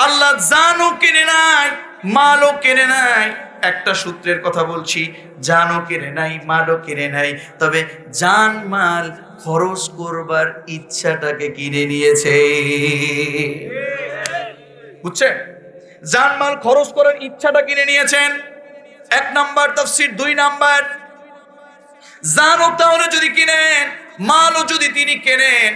আল্লাহ জানও কিনে নাই, মালও কিনে নাই। একটা সূত্রের কথা বলছি, জানও কিনে নাই, মালও কিনে নাই, তবে জান মাল খরচ করবার ইচ্ছাটাকে কিনে নিয়েছে। বুঝছেন? জান মাল খরচ করার ইচ্ছাটা কিনে নিয়েছেন, এক নাম্বার তাফসীর। দুই নাম্বার, জানও তাহলে যদি কিনেন, মালও যদি তিনি কেনেন,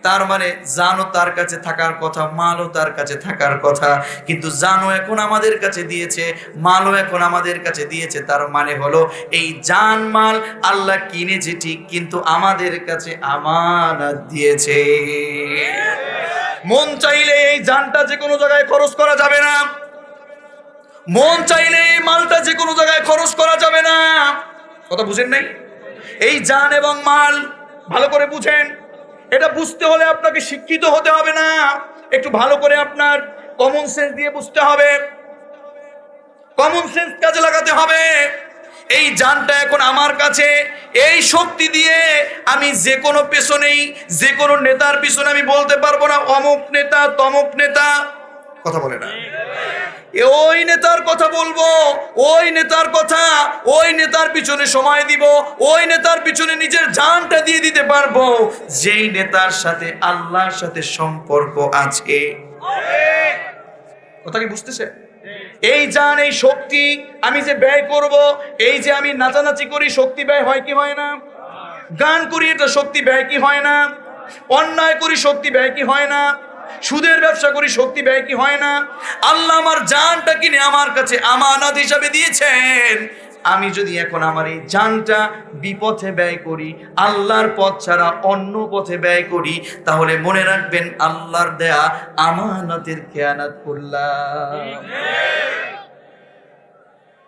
তার মানে জানও তার কাছে থাকার কথা, মালও তার কাছে থাকার কথা, কিন্তু জানও এখন আমাদের কাছে দিয়েছে, মালও এখন আমাদের কাছে দিয়েছে। তার মানে হলো এই জান মাল আল্লাহ কিনেছে ঠিক, কিন্তু আমাদের কাছে আমানত দিয়েছে। মন চাইলে এই জানটা যে কোনো জায়গায় খরচ করা যাবে না, মন চাইলে এই মালটা যে কোনো জায়গায় খরচ করা যাবে না। কথা বুঝেন নাই? এই জান এবং মাল ভালো করে বুঝেন। এটা বুঝতে হলে আপনাকে শিক্ষিত হতে হবে না, একটু ভালো করে আপনার কমন সেন্স দিয়ে বুঝতে হবে, কমন সেন্স কাজে লাগাতে হবে। এই জানটা এখন আমার কাছে, এই শক্তি দিয়ে আমি যে কোনো পেছনেই, যে কোনো নেতার পিছনে আমি বলতে পারবো না অমুক নেতা তমুক নেতা। কথা বলে না? ওই নেতার কথা বলবো, ওই নেতার কথা, ওই নেতার পিছনে সময় দিব, ওই নেতার পিছনে নিজের জানটা দিয়ে দিতে পারবো যেই নেতার সাথে আল্লাহর সাথে সম্পর্ক আছে। কথা কি বুঝতেছে? এই জান, এই শক্তি আমি যে ব্যয় করব, এই যে আমি নাচানাচি করি, শক্তি ব্যয় হয় কি হয় না? গান করি, এটা শক্তি ব্যয় কি হয় না? অন্যায় করি, শক্তি ব্যয় কি হয় না? সুদের ব্যবসা করি, শক্তি ব্যয় কি হয় না? আল্লাহ আমার জানটা কিনে আমার কাছে আমানত হিসাবে দিয়েছেন। আমি যদি এখন আমার এই জানটা বিপথে ব্যয় করি, আল্লাহর পথ ছাড়া অন্য পথে ব্যয় করি, তাহলে মনে রাখবেন আল্লাহর দেয়া আমানতের খেয়ানত করলাম।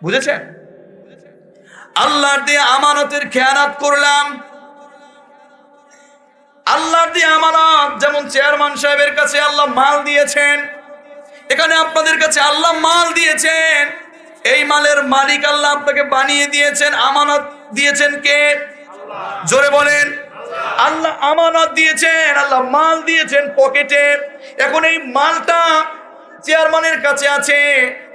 বুঝেছেন? আল্লাহর দেয়া আমানতের খেয়ানত করলাম। আল্লাহর দিয়ে আমানত, যেমন চেয়ারম্যান সাহেবের কাছে আল্লাহ মাল দিয়েছেন, এখানে আপনাদের কাছে আল্লাহ মাল দিয়েছেন। এই মালের মালিক আল্লাহ আপনাকে বানিয়ে দিয়েছেন, আমানত দিয়েছেন কে? জোরে বলেন। আল্লাহ আমানত দিয়েছেন, আল্লাহ মাল দিয়েছেন পকেটে। এখন এই মালটা চেয়ারম্যানের কাছে আছে,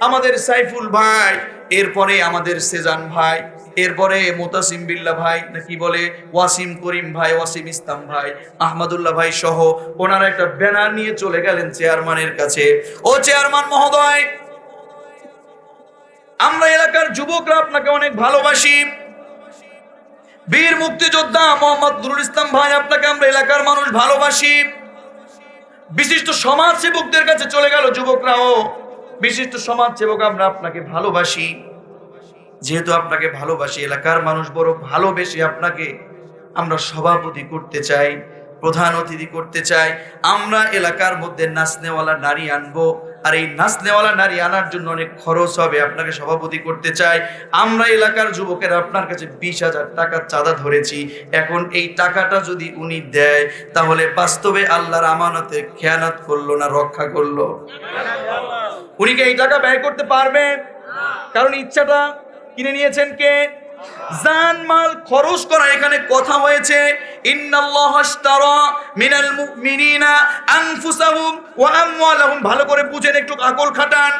আমাদের সাইফুল ভাই, এরপরে আমাদের সেজান ভাই, এরপরে মোতাসিম বিল্লাহ ভাই, নাকি বলে ওয়াসিম করিম ভাই, ওয়াসিম ইসলাম ভাই, আহমদুল্লাহ ভাই সহ ওনারা একটা ব্যানার নিয়ে চলে গেলেন চেয়ারম্যানের কাছে। ও চেয়ারম্যান মহোদয়, আমরা এলাকার যুবকরা আপনাকে অনেক ভালোবাসি। বীর মুক্তিযোদ্ধা মোহাম্মদ নুরুল ইসলাম ভাই, আপনাকে আমরা এলাকার মানুষ ভালোবাসি। বিশিষ্ট সমাজ সেবকদের কাছে চলে গেল যুবকরাও, বিশিষ্ট সমাজ সেবক, আমরা আপনাকে ভালোবাসি। যেহেতু আপনাকে ভালোবাসি, এলাকার মানুষ বড় ভালোবেসে আপনাকে আমরা সভাপতি করতে চাই, প্রধান অতিথি করতে চাই। আমরা এলাকার মধ্যে নাচনেওয়ালা নারী আনবো, আর এই নাচনেওয়ালা নারী আনার জন্য অনেক খরচ হবে, আপনাকে সভাপতি করতে চাই। আমরা এলাকার যুবকেরা আপনার কাছে 20,000 টাকা চাঁদা ধরেছি। এখন এই টাকাটা যদি উনি দেয়, তাহলে বাস্তবে আল্লাহর আমানতে খেয়ানত করলো না রক্ষা করলো? উনি কি এই টাকা ব্যয় করতে পারবে? কারণ ইচ্ছাটা কিনে নিয়েছেন কে? জান মাল খরচ করা এখানে কথা হয়েছে। ইন্নাল্লাহা আশতারা মিনাল মুমিনিনা আনফুসাহুম ওয়া আমওয়ালাহুম। ভালো করে বুঝেন, একটু আকল খাটান।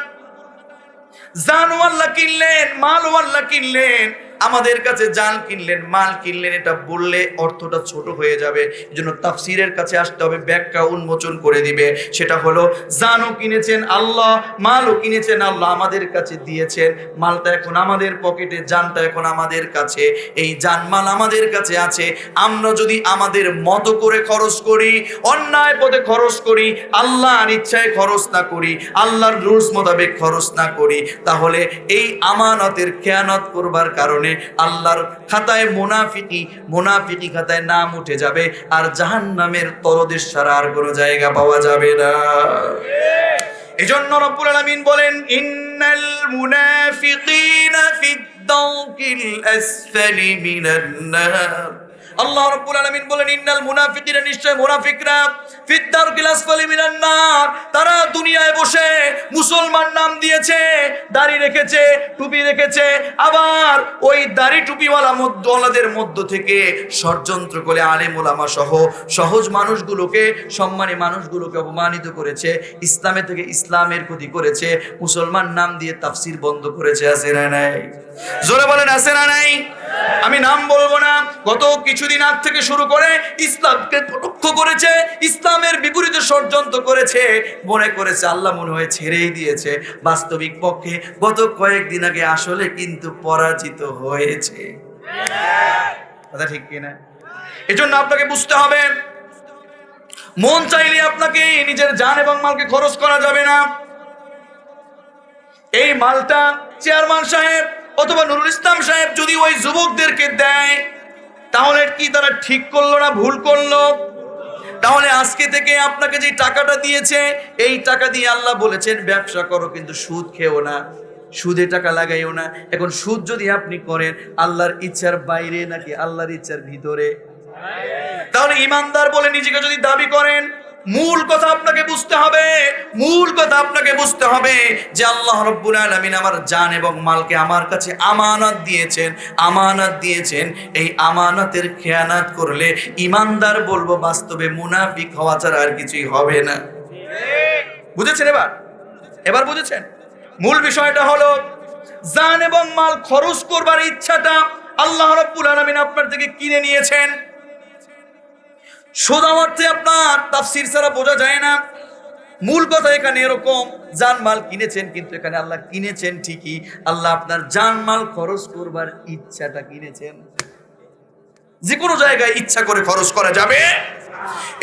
জান আল্লাহ কিনলেন, মাল আল্লাহ কিনলেন, আমাদের কাছে জান কিনলেন, মাল কিনলেন, এটা বললে অর্থটা ছোট হয়ে যাবে। এজন্য তাফসীরের কাছে আসতে হবে, ব্যাখ্যা উন্মোচন করে দিবে। সেটা হলো জানও কিনেছেন আল্লাহ, মালও কিনেছেন আল্লাহ, আমাদের কাছে দিয়েছেন। মালটা এখন আমাদের পকেটে, জানটা এখন আমাদের কাছে। এই জান মাল আমাদের কাছে আছে। আমরা যদি আমাদের মতো করে খরচ করি, অন্যায় পথে খরচ করি, আল্লাহর ইচ্ছায় খরচ না করি, আল্লাহর রুলস মোতাবেক খরচ না করি, তাহলে এই আমানতের খেয়ানত করবার কারণে আল্লাহর খাতায় মুনাফিকি খাতায় নাম উঠে যাবে, আর জাহান্নামের তলদেশ ছাড়া আর কোনো জায়গা পাওয়া যাবে না। এজন্য রব্বুল আলামিন বলেন, ইন্নাল মুনাফিকিনা ফিদ দাওকিল আসফালি মিনান নার আল্লাহ রাব্বুল আলামিন বলেন ইন্নাল মুনাফিকিনা, নিশ্চয় মুনাফিকরা ফিদ দারকিল আসফালি মিনান নার, তারা দুনিয়ায় বসে মুসলমান নাম দিয়েছে, দাড়ি রেখেছে, টুপি রেখেছে, আবার ওই দাড়ি টুপিওয়ালা মধ্যওয়ালাদের মধ্য থেকে ষড়যন্ত্র করে আলেম ওলামা সহ সহজ মানুষগুলোকে, সম্মানী মানুষগুলোকে অপমানিত করেছে, ইসলামে থেকে ইসলামের ক্ষতি করেছে, মুসলমান নাম দিয়ে তাফসির বন্ধ করেছে। আছে না নাই? জোরে বলেন আছে না নাই? আমি নাম বলবো না, গত কিছুদিন আগ থেকে শুরু করে ইসলামকে কটাক্ষ করেছে, ইসলামের বিপরীতে ষড়যন্ত্র করেছে, মনে করেছে আল্লাহ মনে হয় ছেড়েই দিয়েছে। বাস্তবিক পক্ষে গত কয়েকদিন আগে আসলে কিন্তু পরাজিত হয়েছে। কথা ঠিক কিনা? এজন্য আপনাকে বুঝতে হবে, মন চাইলে আপনাকে নিজের জান এবং মালকে খরচ করা যাবে না। এই মালটা চেয়ারম্যান সাহেব অথবা নুরুল ইসলাম সাহেব যদি ওই যুবকদেরকে দেয়, তাহলে কি তারা ঠিক করলো না ভুল করলো? তাহলে আজকে থেকে আপনাকে যে টাকাটা দিয়েছে, এই টাকা দিয়ে আল্লাহ বলেছেন ব্যবসা করো, কিন্তু সুদ খেও না, সুদে টাকা লাগাইও না। এখন সুদ যদি আপনি করেন আল্লাহর ইচ্ছার বাইরে নাকি আল্লাহর ইচ্ছার ভিতরে? তাহলে ইমানদার বলে নিজেকে যদি দাবি করেন, মূল কথা আপনাকে বুঝতে হবে, মূল কথা আপনাকে বুঝতে হবে যে আল্লাহ রাব্বুল আলামিন আমার জান এবং মালকে আমার কাছে আমানত দিয়েছেন, আমানত দিয়েছেন। এই আমানতের খেয়ানত করলে ইমানদার বলবো, বাস্তবে মুনাফিক হওয়া ছাড়া আর কিছুই হবে না। বুঝেছেন? এবার বুঝেছেন? মূল বিষয়টা হলো জান এবং মাল খরচ করবার ইচ্ছাটা আল্লাহ রাব্বুল আলামিন আপনার থেকে কিনে নিয়েছেন। সোজা অর্থে আপনার তাফসীর ছাড়া বোঝা যায় না। মূল কথা এখানে এরকম, জানমাল কিনেছেন, কিন্তু এখানে আল্লাহ কিনেছেন ঠিকই, আল্লাহ আপনার জানমাল খরচ করবার ইচ্ছাটা কিনেছেন। যে কোনো জায়গায় ইচ্ছা করে খরচ করা যাবে।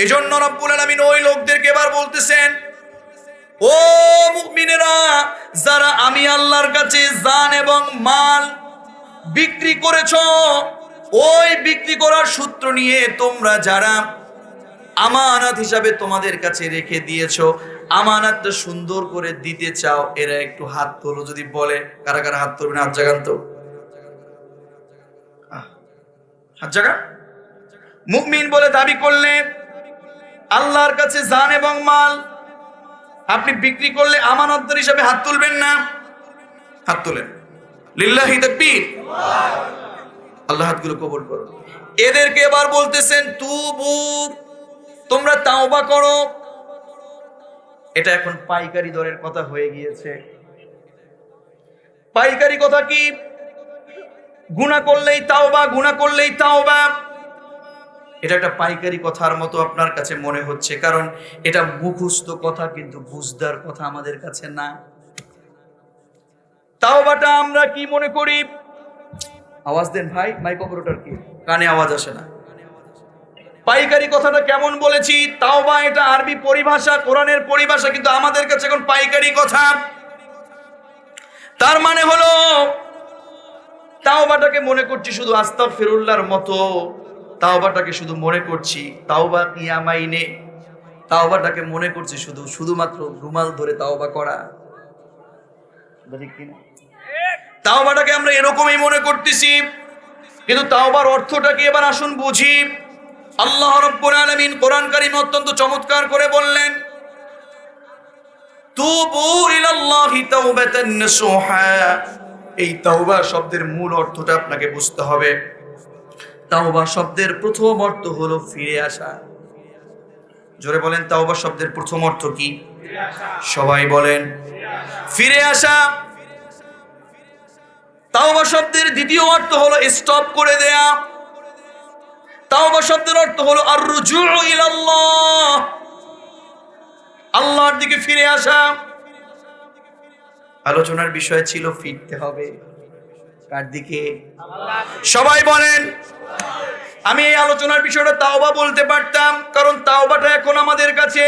এজন্য রব্বুল আলামিন ওই লোকদেরকে এবার বলতেছেন, ও মুমিনেরা, যারা আমি আল্লাহর কাছে জান এবং মাল বিক্রি করেছো, ওই বিক্রি করার সূত্র নিয়ে তোমরা যারা আমানত হিসাবে তোমাদের কাছে রেখে দিয়েছো, আমানতটা সুন্দর করে দিতে চাও, এরা একটু হাত তোলো। যদি বলে, কারা কারা হাত তুলবেন? হাত জাগান তো, হাত জাগান। মুমিন বলে দাবি করলে আল্লাহর কাছে জান এবং মাল আপনি বিক্রি করলে আমানতদার হিসাবে হাত তুলবেন না? হাত তোলেন। লিল্লাহি তাকবীর। আল্লাহ হাতগুলো কবুল করো। এদেরকে এবার বলতেছেন তুবু, তোমরা তাওবা করো। এটা এখন পাইকারি দরের কথা হয়ে গিয়েছে। পাইকারি কথা কি? গুনাহ করলেই তাওবা, গুনাহ করলেই তাওবা। এটা একটা পাইকারি কথার মতো আপনার কাছে মনে হচ্ছে, কারণ এটা মুখস্থ কথা, কিন্তু বুঝদার কথা আমাদের কাছে না। তাওবাটা আমরা কি মনে করি? আওয়াজ দেন ভাই, মাইক অপারেটর কি, কানে আওয়াজ আসে না। পাইকারি কথাটা কেমন বলেছি? তাওবা এটা আরবি পরিভাষা, কোরআনের পরিভাষা, কিন্তু আমাদের কাছে এখন পাইকারি কথা। তার মানে হলো তাওবাটাকে মনে করছি শুধু আস্তাগফিরুল্লাহর মতো, তাওবাটাকে শুধু মনে করছি তাওবা কিয়ামাইনে, তাওবাটাকে মনে করছি শুধুমাত্র রুমাল ধরে তাওবা করা। ঠিক কিনা? তাওবাটাকে আমরা এরকমই মনে করতেছি, কিন্তু তাওবার অর্থটা কি এবার আসুন বুঝি। আল্লাহ রাব্বুল আলামিন কোরআন কারীমে অত্যন্ত চমৎকার করে বললেন, তুবু ইলাল্লাহি তাওবাতান নাসুহা। এই তাওবা শব্দের মূল অর্থটা আপনাকে বুঝতে হবে। তাওবা শব্দের প্রথম অর্থ হলো ফিরে আসা। জোরে বলেন, তাওবা শব্দের প্রথম অর্থ কি? সবাই বলেন, ফিরে আসা। তাওবা শব্দের দ্বিতীয় অর্থ হলো স্টপ করে দেয়া। তাওবা শব্দের অর্থ হলো আর-রুজু ইলাল্লাহ, আল্লাহর দিকে ফিরে আসা। আলোচনার বিষয় ছিল ফিরতে হবে কার দিকে? সবাই বলেন। আমি এই আলোচনার বিষয়টা তাওবা বলতে পারতাম, কারণ তাওবাটা এখন আমাদের কাছে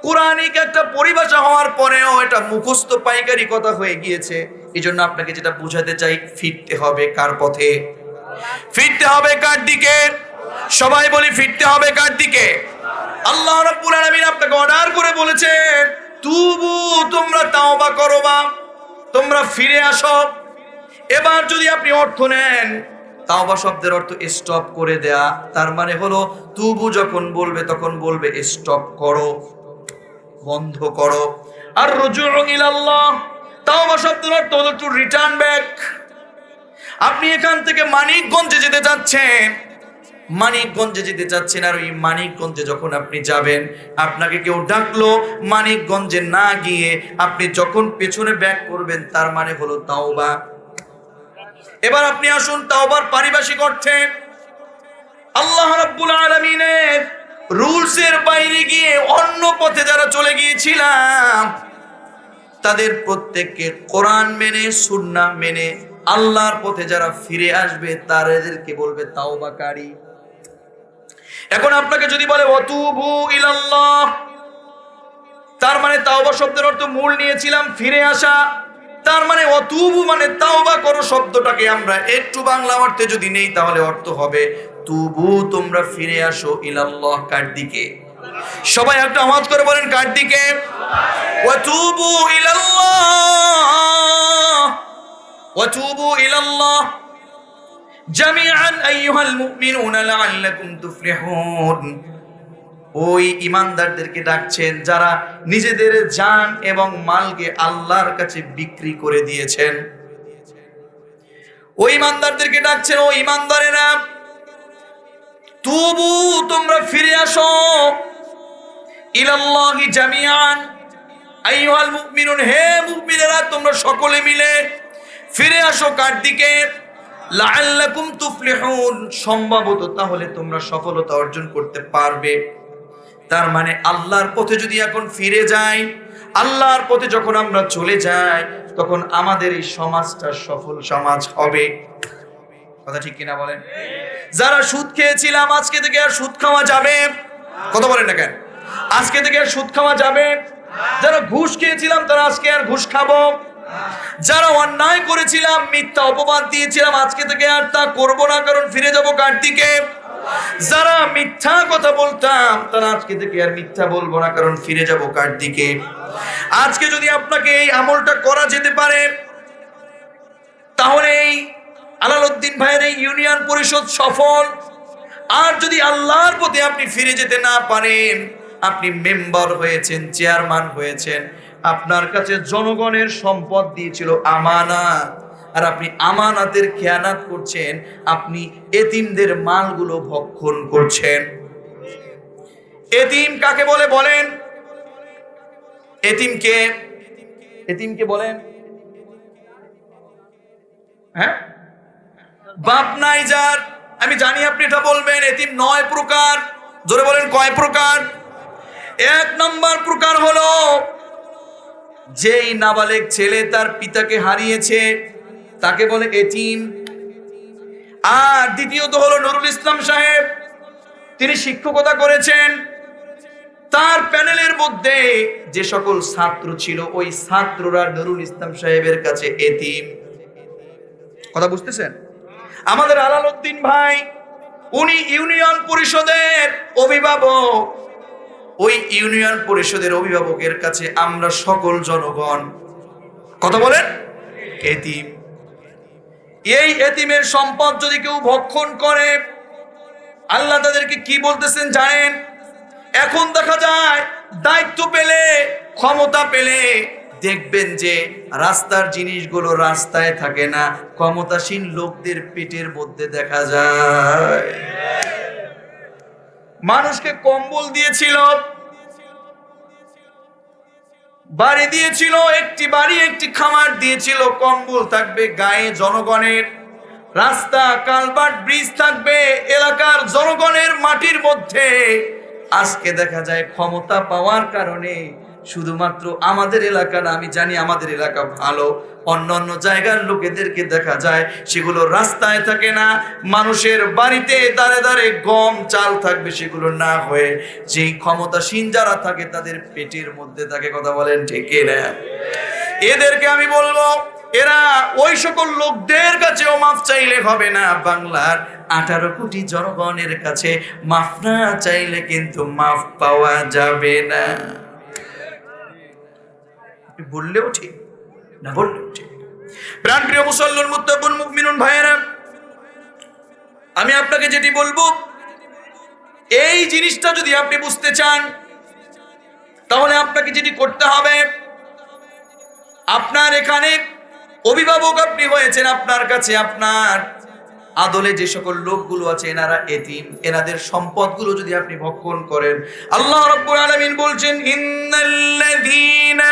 কোরআনিক একটা পরিভাষা হওয়ার পরেও এটা মুখস্থ পাইকারি কথা হয়ে গিয়েছে। এই জন্য আপনাকে যেটা বুঝাতে চাই, ফিরতে হবে কার পথে? ফিরতে হবে কার দিকে? সবাই বলি, ফিরতে হবে কার দিকে? আল্লাহ রাব্বুল আলামিন আপনাকে অর্ডার করে বলেছেন, তুবু, তোমরা তাওবা করো, বা তোমরা ফিরে আসো। এবার যদি আপনি অর্থ নেন, তাওবা শব্দের অর্থ স্টপ করে দেয়া, তার মানে হলো তুবু যখন বলবে তখন বলবে স্টপ করো, বন্ধ করো। আর রুজু ইলাল্লাহ, তাওবা শব্দের অর্থ হলো টু রিটার্ন ব্যাক। আপনি এখান থেকে মানিকগঞ্জে যেতে চাচ্ছেন, মানিকগঞ্জে যেতে চাচ্ছেন, আর ওই মানিকগঞ্জে যখন আপনি যাবেন, আপনাকে কেউ ডাকলো, মানিকগঞ্জে না গিয়ে আপনি যখন পেছনে ব্যাক করবেন, তার মানে হলো তাওবা। এবার আপনি আসুন তাওবার পারিভাষিক অর্থে। আল্লাহ রাব্বুল আলামিনের রুলসের বাইরে গিয়ে অন্য পথে যারা চলে গিয়েছিলাম, তাদের প্রত্যেককে কোরআন মেনে সুন্নাহ মেনে আল্লাহর পথে যারা ফিরে আসবে তাদেরকে বলবে তাওবাকারী। এখন আপনাকে যদি বলে ওয়াতুবু ইলাল্লাহ, তার মানে তাওবা শব্দের অর্থ মূল নিয়েছিলাম ফিরে আসা, তার মানে ওয়াতুবু মানে তাওবা করো শব্দটাকে আমরা একটু বাংলা অর্থে যদি নেই, তাহলে অর্থ হবে তুবু, তোমরা ফিরে আসো, ইলাল্লাহ কার দিকে? সবাই একটু আওয়াজ করে বলেন কার দিকে? ওয়াতুবু ইলাল্লাহ, ওয়াতুবু ইলাল্লাহ জামিআন আইয়ুহাল মুমিনুনা লাআল্লাকুম তুফলিহুন। ওই ঈমানদারদেরকে ডাকছেন যারা নিজেদের জান এবং মালকে আল্লাহর কাছে বিক্রি করে দিয়েছেন। ওই ঈমানদারদেরকে ডাকছেন, ও ঈমানদারেরা, তুবু, তোমরা ফিরে আসো, ইলাল্লাহি জামিআন আইয়ুহাল মুমিনুন, হে মুমিনেরা তোমরা সকলে মিলে ফিরে আসো কার দিকে? লাআল্লাকুম তুফলিহুন, সম্ভবত তাহলে তোমরা সফলতা অর্জন করতে পারবে। তার মানে আল্লাহর পথে যদি এখন ফিরে যাই, আল্লাহর পথে যখন আমরা চলে যাই, তখন আমাদের এই সমাজটা সফল সমাজ হবে। কথা ঠিক কিনা বলেন? যারা সুদ খেয়েছিলাম আজকে থেকে আর সুদ খাওয়া যাবে? কথা বলেন না কেন? আজকে থেকে আর সুদ খাওয়া যাবে? যারা ঘুষ খেয়েছিলাম তারা আজকে আর ঘুষ খাবো? যারা অন্যায় করেছিলাম, মিথ্যা অপবাদ দিয়েছিলাম, আজকে থেকে আর তা করব না, কারণ ফিরে যাব কার দিকে? যারা মিথ্যা কথা বলতাম তারা আজকে থেকে আর মিথ্যা বলবো না, কারণ ফিরে যাব কার দিকে? আজকে যদি আপনাকে এই আমলটা করা যেতে পারে, তাহলে এই আলালউদ্দিন ভাইয়ের এই ইউনিয়ন পরিষদ সফল। আর যদি আল্লাহর পথে আপনি ফিরে যেতে না পারেন, আপনি মেম্বার হয়েছেন, চেয়ারম্যান হয়েছেন, আপনার কাছে জনগণের সম্পদ দিয়েছিল আমানত, আর আপনি আমানতের খেয়ানত করছেন, আপনি এতিমদের মালগুলো ভক্ষণ করছেন। এতিম কাকে বলে বলেন? এতিমকে, এতিমকে বলেন, হ্যাঁ, বাপ নাই যার। আমি জানি আপনি এটা বলবেন, এতিম 9 প্রকার। জোরে বলেন কয় প্রকার? 1 নম্বর প্রকার হলো যেই নাবালেগ ছেলে তার পিতাকে হারিয়েছে, তাকে বলে এতিম। আর দ্বিতীয়ত হলো নুরুল ইসলাম সাহেব, তিনি শিক্ষকতা করেছেন, তার প্যানেলের মধ্যে যে সকল ছাত্র ছিল, ওই ছাত্ররা নুরুল ইসলাম সাহেবের কাছে এতিম। কথা বুঝতেছেন? আমাদের আলালউদ্দিন ভাই, উনি ইউনিয়ন পরিষদের অভিভাবক। ওই ইউনিয়ন পরিষদের অভিভাবকের কাছে আমরা সকল জনগণ, কথা বলেন, এতিম। এই এতিমের সম্পদ যদি কেউ ভক্ষণ করে, আল্লাহ তাদেরকে কি বলতেছেন জানেন? এখন দেখা যায় দায়িত্ব পেলে, ক্ষমতা পেলে দেখবেন যে রাস্তার জিনিসগুলো রাস্তায় থাকে না, ক্ষমতাসীন লোকদের পেটের মধ্যে দেখা যায়। মানুষকে কম্বল দিয়েছিল, বাড়ি দিয়েছিল, একটি বাড়ি একটি খামার দিয়েছিল, কম্বল থাকবে গায়ে জনগণের, রাস্তা কালভার্ট ব্রিজ থাকবে এলাকার জনগণের মাটির মধ্যে। আজকে দেখা যায় ক্ষমতা পাওয়ার কারণে শুধুমাত্র আমাদের এলাকা না, আমি জানি আমাদের এলাকা ভালো, অন্যান্য জায়গার লোকেদেরকে দেখা যায় সেগুলো রাস্তায় থাকে না, মানুষের বাড়িতে দাঁড়ে দাঁড়ে গম চাল থাকবে, সেগুলো না হয়ে যেই ক্ষমতাসীন যারা থাকে তাদের পেটের মধ্যে থাকে। কথা বলেন ঠিক না? এদেরকে আমি বলবো, এরা ওই সকল লোকদের কাছেও মাফ চাইলে হবে না, বাংলার 18 কোটি জনগণের কাছে মাফ না চাইলে কিন্তু মাফ পাওয়া যাবে না। বললেও ঠিক, না বললেও ঠিক। প্রাণপ্রিয় মুসল্লিন, মুত্তাকুন, মুমিনুন ভাইয়েরা, আমি আপনাকে যেটি বলবো, এই জিনিসটা যদি আপনি বুঝতে চান তাহলে আপনাকে যেটি করতে হবে, আপনার এখানে অভিভাবক আপনি হয়েছেন, আপনার কাছে আপনার আদলে যে সকল লোকগুলো আছে এনারা এতিম, এনাদের সম্পদগুলো যদি আপনি ভক্ষণ করেন, আল্লাহ রাব্বুল আলামিন বলছেন ইন্নাল্লাযীনা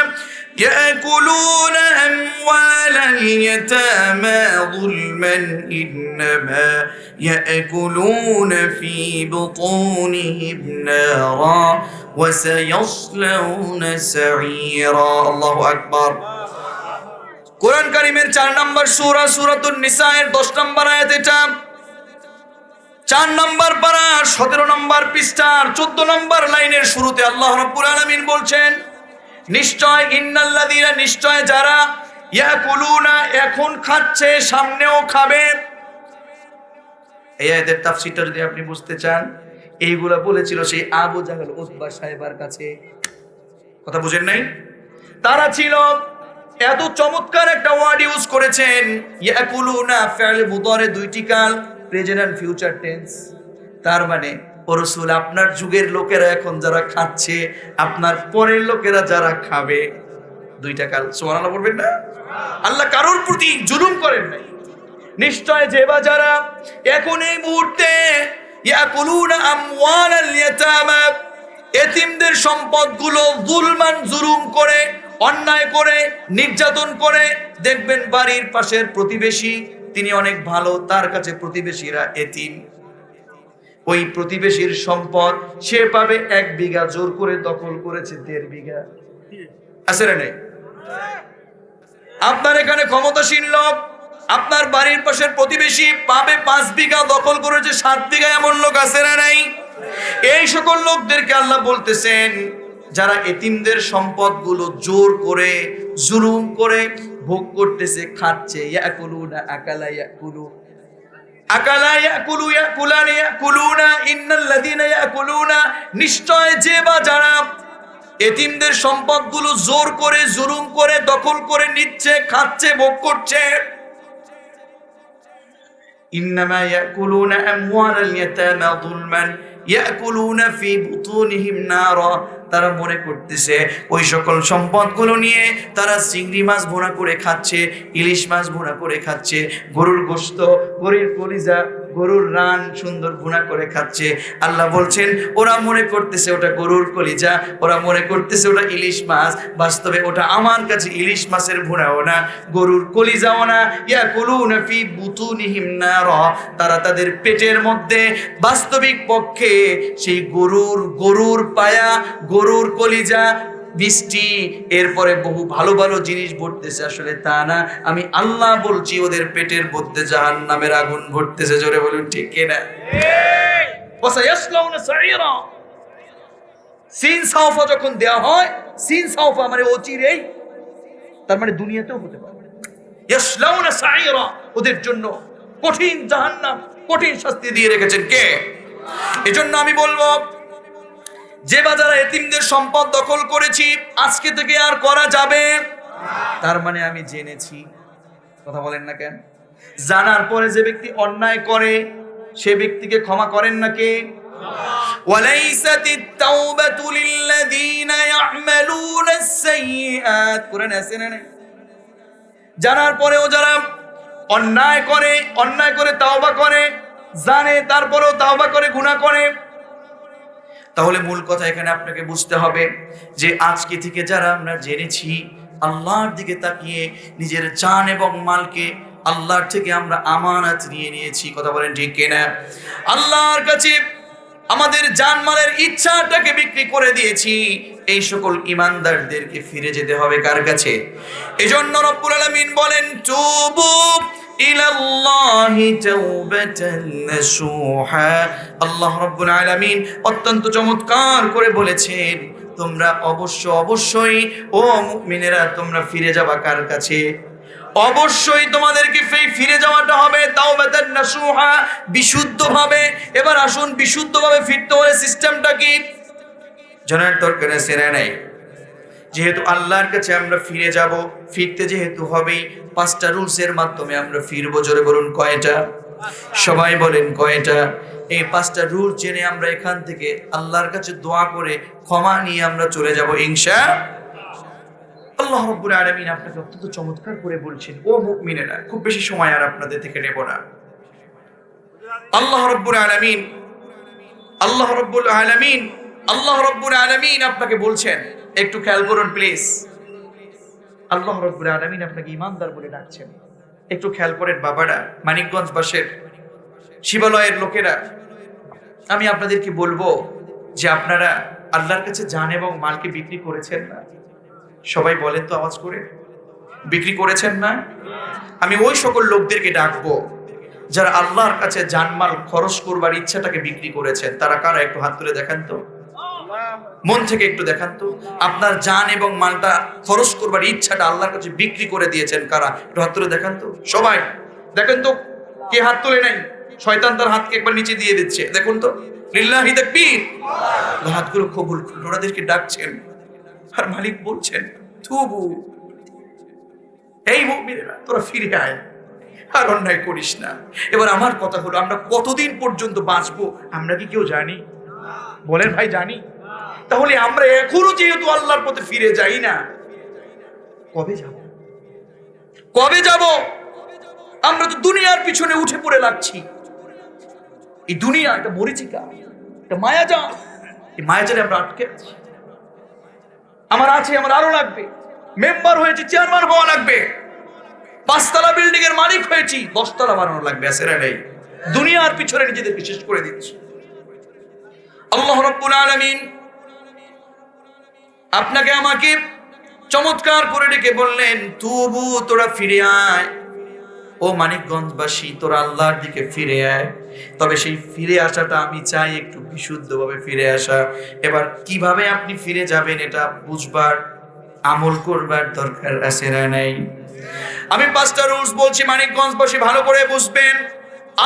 ইয়াকুলুনা আমওয়ালাল ইয়াতামা যুলমান ইন্নামা ইয়াকুলুনা ফী বুতুনিহিম নারা ওয়া সায়াসলাউনা সাঈরা। আল্লাহু আকবার। কোরআন কারীমের 4 নম্বর সূরা সূরাতুন নিসা এর 10 নম্বর আয়াত, এটা 4 নম্বর পারা 17 নম্বর পৃষ্ঠার 14 নম্বর লাইনের শুরুতে আল্লাহ রাব্বুল আলামিন বলছেন, নিশ্চয় ইন্নাল্লাযীনা, নিশ্চয় যারা ইয়াকুলুনা, এখন খাচ্ছে সামনেও খাবে। এই আয়াতের তাফসীরটা যদি আপনি বুঝতে চান, এইগুলা বলেছিল সেই আবু জাহল উতবা সাহেবের কাছে। কথা বুঝেন নাই? তারা ছিল এত চমৎকার একটা ওয়ার্ড ইউজ করেছেন, ইয়াকুলুনা ফি'ল মুদারি দুইটি কাল, প্রেজেন্ট এন্ড ফিউচার টেন্স। তার মানে ও রাসূল, আপনার যুগের লোকেরা এখন যারা খাচ্ছে, আপনার পরের লোকেরা যারা খাবে, দুইটা কাল। সুবহানাল্লাহ বলবেন না? আল্লাহ কারোর প্রতি জুলুম করেন নাই। নিশ্চয় যে বা যারা এখন এই মুহূর্তে ইয়াকুলুনা আমওয়ালাল ইয়াতামা, এতিমদের সম্পদগুলো যুলমান, জুলুম করে, অন্যায় করে, নির্যাতন করে, দেখবেন বাড়ির পাশের প্রতিবেশী তিনি অনেক ভালো, তার কাছে প্রতিবেশীরা এতিম, ওই প্রতিবেশীর সম্পদ সে পাবে 1 বিঘা, জোর করে দখল করেছে 1.5 বিঘা। আছে না নাই? আপনার এখানে ক্ষমতাসীন লোক, আপনার বাড়ির পাশের প্রতিবেশী পাবে 5 বিঘা, দখল করেছে 7 বিঘা, এমন লোক আছে না নাই? এই সকল লোকদেরকে আল্লাহ বলতেছেন, যারা এতিমদের সম্পদগুলো জোর করে, জুলুম করে ভোগ করতেছে, খাচ্ছে, ইয়াকুলুনা আকালা ইয়াকুলু, আকালা ইয়াকুলু, ইয়াকুলানা ইয়াকুলুনা, ইন্নাল্লাযীনা ইয়াকুলুনা, নিশ্চয় যে বা যারা এতিমদের সম্পদগুলো জোর করে, জুলুম করে, দখল করে নিচ্ছে, খাচ্ছে, ভোগ করছে, ইন্নামা ইয়াকুলুনা আমওয়ালাল ইয়াতামা যুলমান ইয়াকুলুনা ফি বুতুনিহিম নারা, তারা মনে করতেছে ওই সকল সম্পদগুলো নিয়ে তারা চিংড়ি মাছ ভুনা করে খাচ্ছে, ইলিশ মাছ ভুনা করে খাচ্ছে, গরুর গোশত, গরুর কলিজা, গরুর রান সুন্দর ভুনা করে খাচ্ছে। আল্লাহ বলছেন ওরা মনে করতেছে ওটা গরুর কলিজা, ওরা মনে করতেছে ওটা ইলিশ মাছ, বাস্তবে ওটা আমার কাছে ইলিশ মাছের ভুনাও না, গরুর কলিজাও না। ইয়াকুলুনা ফি বুতুনিহিম নারা, তারা তাদের পেটের মধ্যে বাস্তবিক পক্ষে সেই গরুর পায়া, গরুর কলিজা, মিষ্টি, এরপরে বহু ভালো ভালো জিনিস ভরতেছে, আসলে তা না। আমি আল্লাহ বলছি ওদের পেটের মধ্যে জাহান্নামের আগুন ভরতেছে। জোরে বলুন ঠিক কিনা? ওয়াসায়াসলাউনা সাঈরা, সিন সাউফা যখন দেওয়া হয়, সিন সাউফা মানে অচিরেই, তার মানে দুনিয়াতেও হতে পারে। ইয়াসলাউনা সাঈরা, ওদের জন্য কঠিন জাহান্নাম, কঠিন শাস্তি দিয়ে রেখেছেন কে? এজন্য আমি বলবো, যে বাজারে এতিমদের সম্পদ দখল করেছি, আজকে থেকে আর করা যাবে। তার মানে আমি জেনেছি। কথা বলেন না কেন? জানার পরে যে ব্যক্তি অন্যায় করে, সে ব্যক্তিকে ক্ষমা করেন না কে? ওয়ালাইসাতিত তাওবাতু লিল্লাযীনা ইয়া'মালুনাস সাইয়্যাত, কোরআনে আছে না? জানার পরেও যারা অন্যায় করে তাওবা করে, জানে তারপরেও তাওবা করে, গুনাহ করে, তাহলে মূল কথা এখানে আপনাকে বুঝতে হবে যে আজকে থেকে যারা আমরা জেনেছি, আল্লাহর দিকে তাকিয়ে নিজের জান এবং মালকে আল্লাহর থেকে আমরা আমানত নিয়ে নিয়েছি। কথা বলেন ঠিক কিনা? আল্লাহর কাছে আমাদের জান মালের ইচ্ছাটাকে বিক্রি করে দিয়েছি। এই সকল ইমানদারদেরকে ফিরে যেতে হবে কার কাছে? এজন্য রব্বুল আলামিন বলেন, তুবু ইলাল্লাহি তাওবাতান নাসুহা। আল্লাহ রাব্বুল আলামিন অত্যন্ত চমৎকার করে বলেছেন, তোমরা অবশ্যই ও মুমিনেরা তোমরা ফিরে যাবা কার কাছে? অবশ্যই তোমাদেরকে ফিরে যাওয়াটা হবে তাওবাতান নাসুহা, বিশুদ্ধভাবে। এবার আসুন, বিশুদ্ধভাবে ফিরতে হলে সিস্টেমটা কি জানার দরকার আছে না? নাই। যেহেতু আল্লাহর কাছে আমরা ফিরে যাব, ফিরতে যেহেতু হবেই, 5টা রুলসের মাধ্যমে আমরা ফিরবো। জোরে বলুন কয়টা? সবাই বলেন কয়টা? এই 5টা রুল জেনে আমরা এখান থেকে আল্লাহর কাছে দোয়া করে ক্ষমা নিয়ে আমরা চলে যাব ইনশাআল্লাহ। আল্লাহ রাব্বুল আলামিন আপনাকে অত্যন্ত চমৎকার করে বলছেন, ও মুমিনেরা, খুব বেশি সময় আর আপনাদের থেকে নেব না। আল্লাহ রাব্বুল আলামিন আপনাকে বলছেন, একটু খেয়াল করুন প্লিজ। আল্লাহ রাব্বুল আলামিন আপনাকে ঈমানদার বলে ডাকছেন। একটু খেয়াল করেন বাবারা, মানিকগঞ্জ বাসের শিবালয়ের লোকেরা, আমি আপনাদেরকে বলবো যে আপনারা আল্লাহর কাছে জান এবং মালকে বিক্রি করেছেন না? সবাই বলেন তো আওয়াজ করে, বিক্রি করেছেন না? আমি ওই সকল লোকদেরকে ডাকবো যারা আল্লাহর কাছে জানমাল খরচ করবার ইচ্ছাটাকে বিক্রি করেছেন। তারা কারা? একটু হাত তুলে দেখান তো, মন থেকে একটু দেখান তো। আপনার জান এবং মালটা খরচ করবার ইচ্ছাটা আল্লাহর কাছে বিক্রি করে দিয়েছেন কারা? একটু হাত তুলে দেখান তো। সবাই দেখেন তো, কে হাত তুলে নাই? শয়তান তার হাতকে একবার নিচে দিয়ে দিচ্ছে, দেখুন তো। লিল্লাহি তাকবীর। হাতগুলো কবুল করুন। ওনাদেরকে ডাকছেন আর মালিক বলছেন, তুবু, এই মুমিনেরা, তোরা ফিরে আয়, আর অন্যায় করিস না। এবার আমার কথা হলো, আমরা কতদিন পর্যন্ত বাঁচবো আমরা কি কেউ জানি? বলেন ভাই, জানি? তাহলে আমরা এখনো যেহেতু আল্লাহর পথে ফিরে যাই না, কবে যাব? কবে যাব? আমরা তো দুনিয়ার পিছনে উঠে পড়ে লাগছি। এই দুনিয়া একটা মরিচিকা, একটা মায়াজাল। এই মায়াজালে আমরা আটকে আছি। আমার আছে, আমার আরো লাগবে। মেম্বার হয়েছে, চেয়ারম্যান হওয়া লাগবে। 5 তলা বিল্ডিং এর মালিক হয়েছি, 10 তলা বানানো লাগবে। আসেরা নেই, দুনিয়ার পিছনে নিজেদেরকে শেষ করে দিচ্ছি। আল্লাহ রাব্বুল আলামিন আপনাকে আমাকে চমৎকার করে ডেকে বললেন, তুবু, তোরা ফিরে আয়। ও মানিকগঞ্জবাসী, তোরা আল্লাহর দিকে ফিরে আয়। তবে সেই ফিরে আসাটা আমি চাই একটু বিশুদ্ধভাবে ফিরে আসা। এবার কিভাবে আপনি ফিরে যাবেন এটা বুঝবার, আমল করবার দরকার আছে না নাই? আমি 5টা রুলস বলছি, মানিকগঞ্জবাসী ভালো করে বুঝবেন।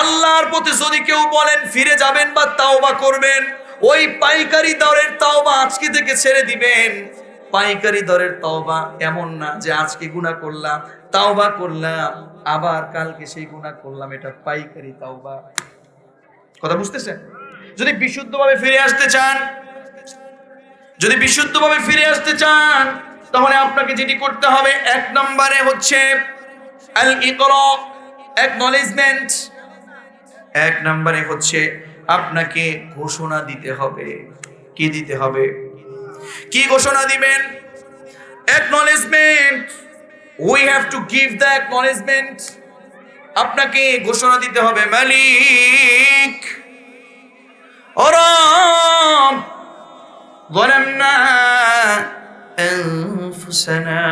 আল্লাহর পথে যদি কেউ বলেন ফিরে যাবেন বা তাওবা করবেন, ওই পাইকারি দরের তাওবা আজকে থেকে ছেড়ে দিবেন। পাইকারি দরের তাওবা এমন না যে আজকে গুনাহ করলাম, তাওবা করলাম, আবার কালকে সেই গুনাহ করলাম। এটা পাইকারি তাওবা। কথা বুঝতেছেন? যদি বিশুদ্ধভাবে ফিরে আসতে চান, তাহলে আপনাকে যেটি করতে হবে, 1 নম্বরে হচ্ছে আল ইকরা, অ্যাকনলেজমেন্ট। 1 নম্বরে হচ্ছে আপনাকে ঘোষণা দিতে হবে। কি দিতে হবে? কি ঘোষণা দিবেন? Acknowledgement. We have to give the acknowledgement. আপনাকে ঘোষণা দিতে হবে, মালিক, ও রব, যালামনা أنفسنا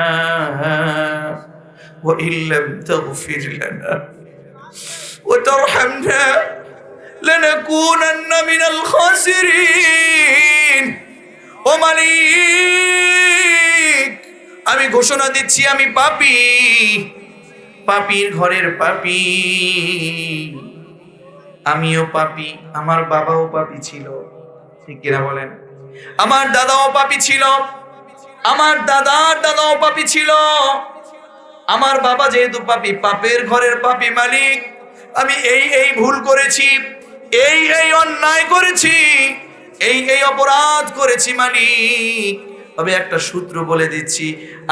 وإن لم تغفر لنا وترحمنا لنكونن من الخاسرين। ও মালিক, আমি ঘোষণা দিচ্ছি, আমি পাপী, পাপীর ঘরের পাপী। আমিও পাপী, আমার বাবাও পাপী ছিল, ঠিক কিনা বলেন? আমার দাদাও পাপী ছিল, আমার দাদার দাদাও পাপী ছিল। আমার বাবা যেহেতু পাপী, পাপের ঘরের পাপী, মালিক, আমি এই ভুল করেছি, এই অন্যায় করেছি, এই অপরাধ করেছি মালিক। তবে একটা সূত্র বলে দিচ্ছি,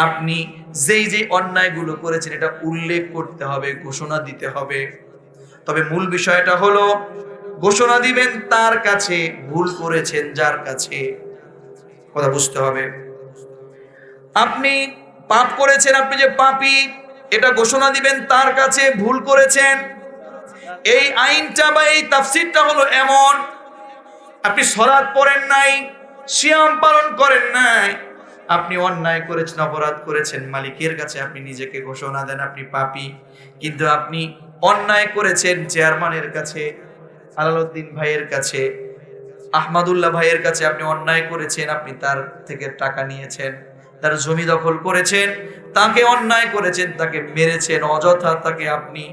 আপনি যেই অন্যায়গুলো করেছেন এটা উল্লেখ করতে হবে, ঘোষণা দিতে হবে। তবে মূল বিষয়টা হলো, ঘোষণা দিবেন তার কাছে, ভুল করেছেন যার কাছে। কথা বুঝতে হবে। আপনি পাপ করেছেন, আপনি যে পাপী, এটা ঘোষণা দিবেন তার কাছে। ভুল করেছেন, এই আইনটা বা এই তাফসীরটা হলো এমন, আপনি সালাত পড়েন নাই, সিয়াম পালন করেন নাই, আপনি অন্যায় করেছেন, অপরাধ করেছেন, মালিকের কাছে আপনি নিজেকে ঘোষণা দেন আপনি পাপী। কিন্তু আপনি অন্যায় করেছেন চেয়ারম্যানের কাছে, আলাউদ্দিন ভাইয়ের কাছে, আহমদুল্লাহ ভাইয়ের কাছে আপনি অন্যায় করেছেন। আপনি তার থেকে টাকা নিয়েছেন, তার জমি দখল করেছেন, তাকে অন্যায় করেছেন, তাকে মেরেছেন অযথা, তাকে আপনি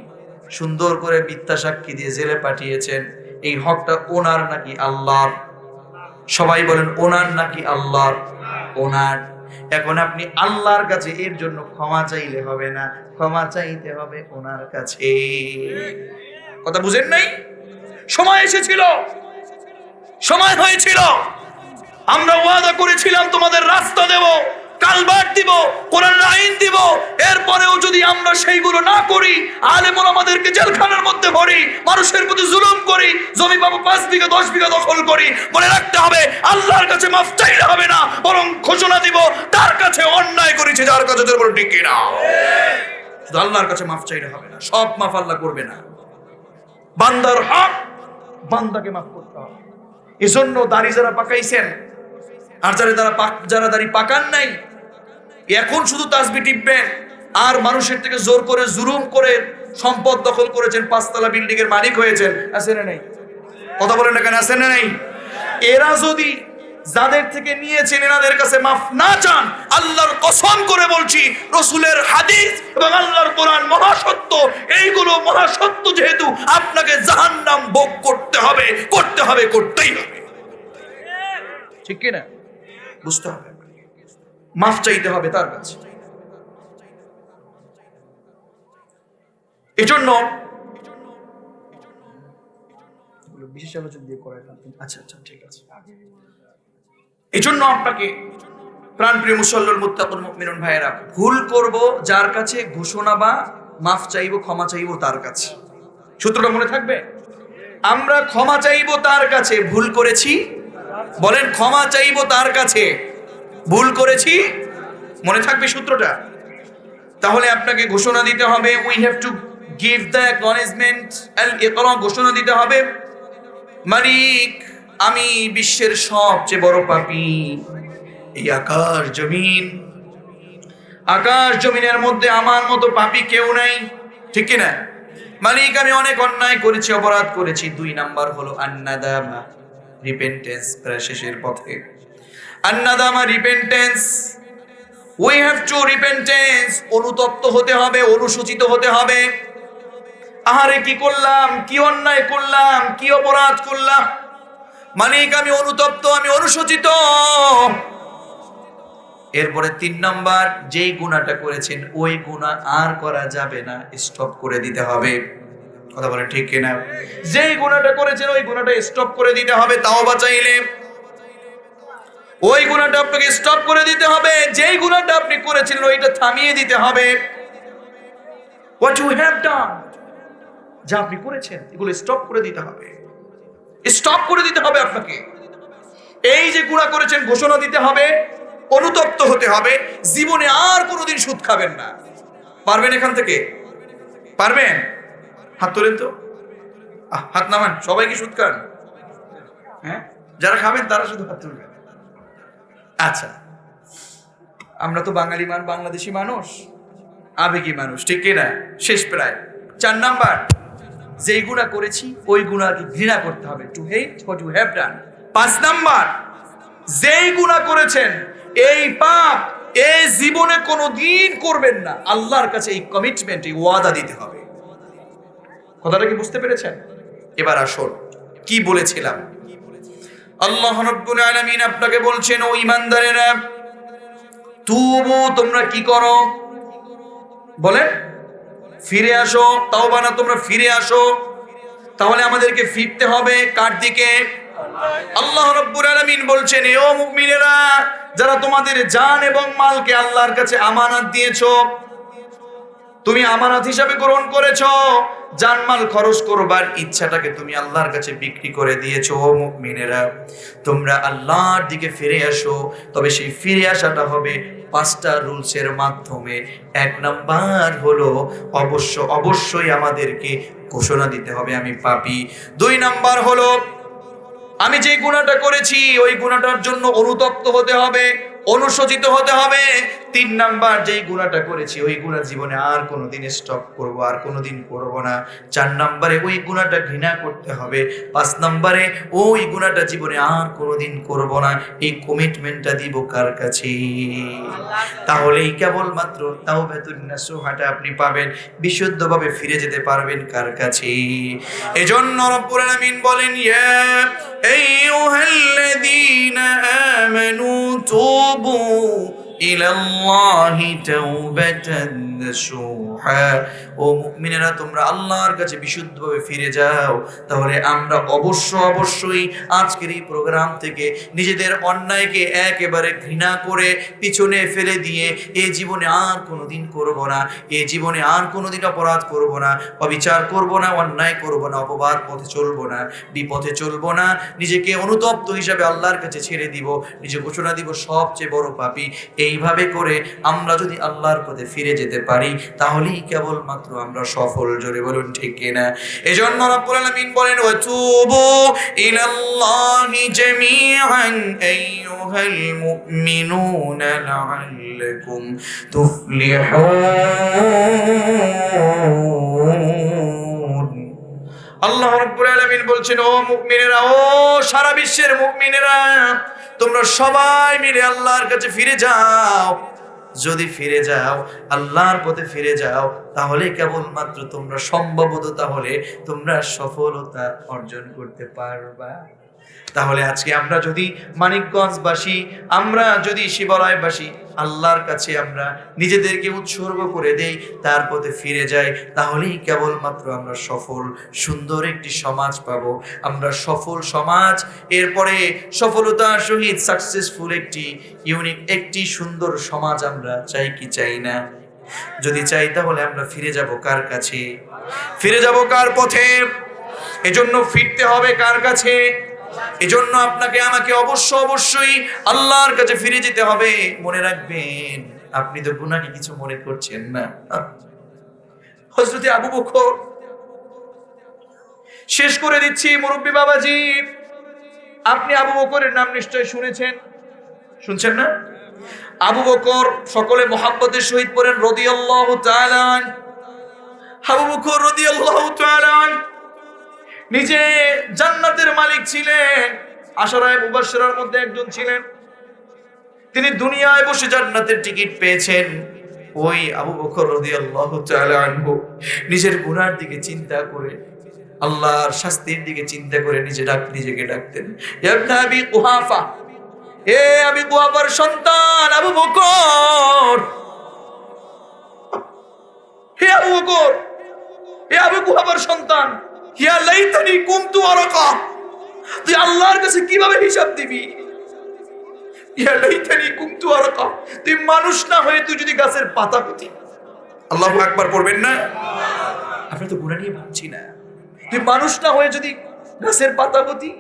সুন্দর করে মিথ্যা সাক্ষী দিয়ে জেলে পাঠিয়েছেন। এই হকটা ওনার নাকি আল্লাহর? সবাই বলেন, ওনার নাকি আল্লাহর? ওনার। এখন আপনি আল্লাহর কাছে এর জন্য ক্ষমা চাইলে হবে না, ক্ষমা চাইতে হবে ওনার কাছে। কথা বুঝেন নাই? সময় এসেছিল, সময় হয়েছিল, আমরা ওয়াদা করেছিলাম তোমাদের রাস্তা দেব, কালভার্ট দিব, কোরআনের আইন দিব। এরপরেও যদি আমরা সেইগুলো না করি, আলেম ওলামাদেরকে জেলখানার মধ্যে ভরি, মানুষের প্রতি জুলুম করি, জমি পাবো 5 বিঘা 10 বিঘা দখল করি, মনে রাখতে হবে আল্লাহর কাছে মাফ চাইলে হবে না, বরং ঘোষণা দিব তার কাছে অন্যায় করেছে, যার কাছে তোর বড় ঠিক কিনা। শুধু আল্লাহর কাছে মাফ চাইলে হবে না, সব মাফ আল্লাহ করবে না। বান্দার হক বান্দাকে মাফ করতে হবে। এজন্য দাড়ি যারা পাকাইছেন আর যারা দাড়ি পাকান নাই, এখন শুধু তাসবিহ টিপবেন আর মানুষের থেকে জোর করে জুলুম করে সম্পদ দখল করেছেন, 5 তলা বিল্ডিং এর মালিক হয়েছেন, আছে না নাই? কথা বলেন না কেন, আছে না নাই? এরা যদি যাদের থেকে নিয়েছেন এনাদের কাছে মাফ না চান, আল্লাহর কসম করে বলছি, রাসূলের হাদিস এবং আল্লাহর কোরআন মহাসত্য, এইগুলো মহাসত্য, যেহেতু আপনাকে জাহান্নাম ভোগ করতে হবে, করতেই হবে। ঠিক কি না? বুঝতে হবে, মাফ চাইতে হবে তার কাছে। এজন্য বিশেষ আলোচনা দিয়ে করাই। আচ্ছা ঠিক আছে। এজন্য আপনাকে প্রাণপ্রিয় মুসল্লির মুত্তাকুল মুমিনুন ভাইয়েরা, ভুল করব যার কাছে ঘোষণা বা মাফ চাইবো, ক্ষমা চাইবো তার কাছে। সূত্রটা মনে থাকবে, আমরা ক্ষমা চাইবো তার কাছে, ভুল করেছি বলেন, ক্ষমা চাইবো তার কাছে, ভুল করেছি, মনে থাকবে সূত্রটা। তাহলে আপনাকে ঘোষণা দিতে হবে, we have to give the acknowledgement, ইকরা, ঘোষণা দিতে হবে, মালিক আমি বিশ্বের সবচেয়ে বড় পাপী, এই আকাশ জমিনের মধ্যে আমার মতো পাপী কেউ নাই, ঠিক কি না? মালিক আমি অনেক অন্যায় করেছি, অপরাধ করেছি। 2 নাম্বার হলো আন্নাদামা, রিপেন্টেন্স, প্রায় শেষের পথে। আন্নাদামা, repentance, we have to repentance, অনুতপ্ত হতে হবে, অনুশোচিত হতে হবে। আহারে কি করলাম, কি অন্যায় করলাম, কি অপরাধ করলাম, মালিক আমি অনুতপ্ত, আমি অনুশোচিত। এরপরে 3 নাম্বার, যেই গুনাহটা করেছেন ওই গুনাহ আর করা যাবে না, স্টপ করে দিতে হবে। কথা বলে ঠিক কিনা? যেই গুনাহটা করেছেন ওই গুনাহটা স্টপ করে দিতে হবে। তাওবা চাইলে ওই গুনাহটা আপনাকে স্টপ করে দিতে হবে, যেই গুনাহটা আপনি করেছিলেন ওইটা থামিয়ে দিতে হবে। What you have done, যা আপনি করেছেন এগুলো স্টপ করে দিতে হবে, স্টপ করে দিতে হবে আপনাকে। এই যে গুনাহ করেছেন ঘোষণা দিতে হবে, অনুতপ্ত হতে হবে, জীবনে আর কোনোদিন সুদ খাবেন না। পারবেন? এখান থেকে পারবেন? হাত তোলেন তো, হাত নামান। সবাই কি সুদ খান? হ্যাঁ, যারা খাবেন তারা শুধু হাত তুলবেন। আচ্ছা, আমরা তো বাঙালি বাংলাদেশি মানুষ, আবেগী মানুষ, ঠিক কিনা? শেষ প্রায়। 4 নাম্বার, যেই গুনাহ করেছি ওই গুনাহকে ঘৃণা করতে হবে, to hate what you have done. 5 number, যেই গুনাহ করেছেন এই পাপ এই জীবনে কোনোদিন করবেন না, আল্লাহর কাছে এই কমিটমেন্ট, এই ওয়াদা দিতে হবে। কথাটা কি বুঝতে পেরেছেন? এবার আসুন, কি বলেছিলাম? আল্লাহ রাব্বুল আলামিন আপনাকে বলছেন, ও ঈমানদারেরা, তুবু, তোমরা কি করো? বলেন, ফিরে আসো। তাওবা না, তোমরা ফিরে আসো। তাহলে আমাদেরকে ফিরতে হবে কার দিকে? আল্লাহ রাব্বুল আলামিন বলছেন, ও মুমিনেরা, যারা তোমাদের জান এবং মালকে আল্লাহর কাছে আমানত দিয়েছো, তুমি আমানত হিসাবে গ্রহণ করেছো, জানমাল খরচ করবার ইচ্ছাটাকে তুমি আল্লাহর কাছে বিক্রি করে দিয়েছো, ও মুমিনেরা, তোমরা আল্লাহর দিকে ফিরে আসো। তবে সেই ফিরে আসাটা হবে 5টা রুলসের মাধ্যমে। 1 নাম্বার হলো অবশ্যই আমাদেরকে ঘোষণা দিতে হবে আমি পাপী। 2 নাম্বার হলো আমি যে গুনাহটা করেছি ওই গুনাহটার জন্য অনুতপ্ত হতে হবে, অনুশোচিত হতে হবে। 3 নাম্বার, যেই গুনাহটা করেছি ওই গুনাহ জীবনে আর কোনোদিন স্টপ করব, আর কোনোদিন করব না। 4 নাম্বারে ওই গুনাহটা ঘৃণা করতে হবে। 5 নাম্বারে ওই গুনাহটা জীবনে আর কোনোদিন করব না, এই কমিটমেন্টটা দিব কার কাছে? তাহলেই কেবলমাত্র তাওবাতুন নাসুহাটা আপনি পাবেন, বিশুদ্ধভাবে ফিরে যেতে পারবেন কার কাছে? এজন্য রব্বুল আলামিন বলেন, ইয়া আইয়ুহাল্লাযীনা আমানু তুবু ইলাল্লাহি তাওবাতান নাসুহা। ও মুমিনেরা, তোমরা আল্লাহর কাছে বিশুদ্ধভাবে ফিরে যাও। তাহলে আমরা অবশ্যই আজকের এই প্রোগ্রাম থেকে নিজেদের অন্যায়কে একেবারে ঘৃণা করে পিছনে ফেলে দিয়ে এই জীবনে আর কোনোদিন করব না, এই জীবনে আর কোনোদিন অপরাধ করব না, অবিচার করব না, অন্যায় করব না, অপবাদ পথে চলবো না, বিপথে চলবো না, নিজেকে অনুতপ্ত হিসাবে আল্লাহর কাছে ছেড়ে দিব, নিজে ঘোষণা দিব সবচেয়ে বড় পাপী। এইভাবে করে আমরা যদি আল্লাহর পথে ফিরে যেতে পারি তাহলেই কেবলমাত্র আমরা সফল। জোরে বলুন ঠিক কিনা? এজন্য রব্বুল আলামিন বলেন, ওয়াতুবু ইলাল্লাহি জামিআন আইয়ুহাল মুমিনুনা লাআল্লাকুম তুফলিহুন। আল্লাহ রাব্বুল আলামিন বলছেন, ও মুমিনেরা, ও সারা বিশ্বের মুমিনেরা, তোমরা সবাই মিলে আল্লাহর কাছে ফিরে যাও। যদি ফিরে যাও, আল্লাহর পথে ফিরে যাও, তাহলে কেবলমাত্র তোমরা সম্ভবত তাহলে তোমরা সফলতা অর্জন করতে পারবা। তাহলে আজকে আমরা যদি মানিকগঞ্জবাসী, আমরা যদি শিবালয়বাসী আল্লাহর কাছে আমরা নিজেদেরকে উৎসর্গ করে দেই, তার পথে ফিরে যাই, তাহলেই কেবলমাত্র আমরা সফল সুন্দর একটি সমাজ পাবো। আমরা সফল সমাজ, এরপরে সফলতার সহিত সাকসেসফুল একটি ইউনিক একটি সুন্দর সমাজ আমরা চাই কি চাই না? যদি চাই তাহলে আমরা ফিরে যাব কার কাছে? ফিরে যাব কার পথে? এজন্য ফিরতে হবে কার কাছে? এজন্য আপনাকে আমাকে অবশ্যই আল্লাহর কাছে ফিরে যেতে হবে। মনে রাখবেন, আপনি তো গুনাহকে কিছু মনে করছেন না। হযরত আবু বকর, শেষ করে দিচ্ছি মুরব্বী বাবাজি, আপনি আবু বকরের নাম নিশ্চয় শুনেছেন, শুনছেন না? আবু বকর সকলে মুহাব্বতের সহিত পড়েন রাদিয়াল্লাহু তাআলা আনহু। আবু বকর রাদিয়াল্লাহু তাআলা আনহু নিজে জান্নাতের মালিক ছিলেন, আশারায়ে মুবাশশিরার মধ্যে একজন ছিলেন। তিনি দুনিয়ায় বসে জান্নাতের টিকিট পেয়েছেন। ওই আবু বকর রাদিয়াল্লাহু তাআলা আনহু নিজের গুনার দিকে চিন্তা করে, আল্লাহর শাস্তির দিকে চিন্তা করে নিজেকে ডাকতেন, ইবনে আবি কুহাফা, হে আবি কুহাফার সন্তান আবু বকর, হে আবু বকর, হে আবু কুহাফার সন্তান, ইয়া লাইতানি কুনতু আরাকা। তুই আল্লাহর কাছে কিভাবে হিসাব দিবি? ইয়া লাইতানি কুনতু আরাকা, তুই মানুষ না হয়ে তুই যদি গাছের পাতা হতি। আল্লাহু আকবার পড়বেন না? আমরা তো গুনাহ নিয়ে ভাবছি না। তুই মানুষ না হয়ে যদি গাছের পাতা হতি।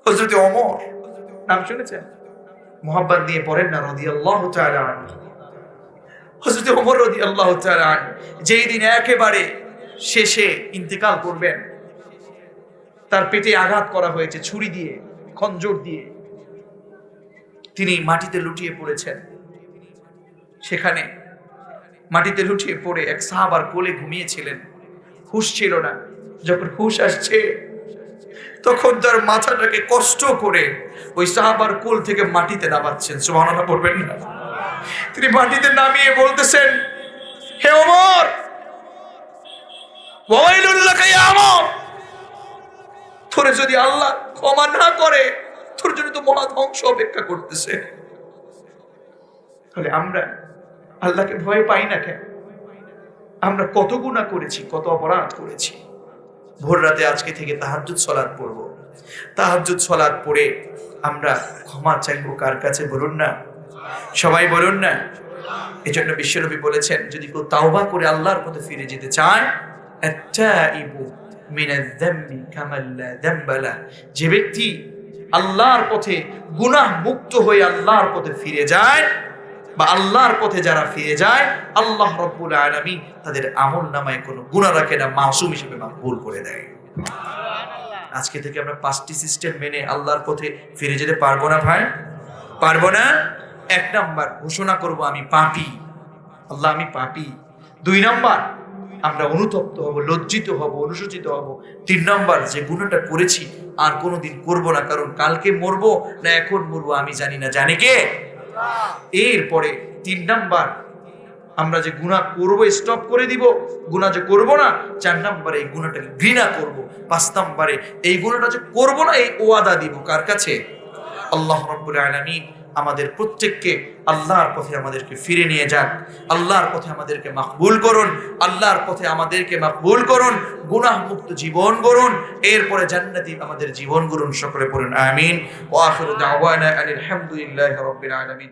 হযরত ওমর নাম শুনেছেন? মুহাব্বত দিয়ে পড়েন না রাদিয়াল্লাহু তাআলা আনহু। হযরত ওমর রাদিয়াল্লাহু তাআলা আনহু যেই দিন একেবারে শেষে ইন্তেকাল করবেন, তার পেটে আঘাত করা হয়েছে ছুরি দিয়ে, খঞ্জর দিয়ে, তিনি মাটিতে লুটিয়ে পড়েছেন। সেখানে মাটিতে লুটিয়ে পড়ে এক সাহাবার কোলে ঘুমিয়েছিলেন, হুঁশ ছিল না। যখন হুঁশ আসছে তখন তার মাথাটাকে কষ্ট করে ওই সাহাবার কোল থেকে মাটিতে নামাচ্ছেন। সুবহানাল্লাহ বলবেন না? তিনি মাটিতে নামিয়ে বলতেছেন, হে ওমর, ওয়াইলুল লাকা ইয়া ওমর, তোরে যদি আল্লাহ ক্ষমা না করে তোর জন্য তো মহা ধ্বংস অপেক্ষা করতেছে। তাহলে আমরা আল্লাহকে ভয় পাই না কেন? আমরা কত গুনাহ করেছি, কত অপরাধ করেছি। ভোর রাতে আজকে থেকে তাহাজ্জুদ সালাত পড়ব। তাহাজ্জুদ সালাত পড়ে আমরা ক্ষমা চাইবো কার কাছে বলুন না? সবাই বলুন না? এজন্য বিশ্বনবী বলেছেন, যদি কেউ তাওবা করে আল্লাহর পথে ফিরে যেতে চায়, আত-তাইবু মিনায-যামবি কামা লা যামবা লাহু, যে ব্যক্তি আল্লাহর পথে গুনাহ মুক্ত হয়ে আল্লাহর পথে ফিরে যায়, বা আল্লাহর পথে যারা ফিরে যায়, আল্লাহ রাব্বুল আলামিন তাদের আমলনামায় কোনো গুনাহ রাখে না, মাসুম হিসেবে মাকবুল করে দেয়। আজকে থেকে আমরা 5টি সিস্টেম মেনে আল্লাহর পথে ফিরে যেতে পারবো না ভাই? পারবো না? 1 নাম্বার, ঘোষণা করব আমি পাপী, আল্লাহ আমি পাপী। 2 নাম্বার, আমরা অনুতপ্ত হব, লজ্জিত হব, অনুশোচিত হব। 3 নাম্বার, যে গুনাহটা করেছি আর কোনোদিন করব না, কারণ কালকে মরবো না এখন মরবো আমি জানি না, জানে কে? এরপরে 3 নাম্বার, আমরা যে গুনাহ করব স্টপ করে দিব, গুনাহ যে করব না। 4 নাম্বারে এই গুনাহটাকে ঘৃণা করব। 5 নাম্বারে এই গুনাহটা যে করব না এই ওয়াদা দিব কার কাছে? আল্লাহ রাব্বুল আলামিন আমাদের প্রত্যেককে আল্লাহর পথে আমাদেরকে ফিরে নিয়ে যান। আল্লাহর পথে আমাদেরকে মাকবুল করুন, আল্লাহর পথে আমাদেরকে মাকবুল করুন, গুনাহ মুক্ত জীবন গড়ুন, এরপরে জান্নাতি আমাদের জীবন গড়ুন। সকলে পড়ুন আমিন। ওয়া আখিরু দাওয়ানা আলহামদুলিল্লাহি রাব্বিল আলামিন।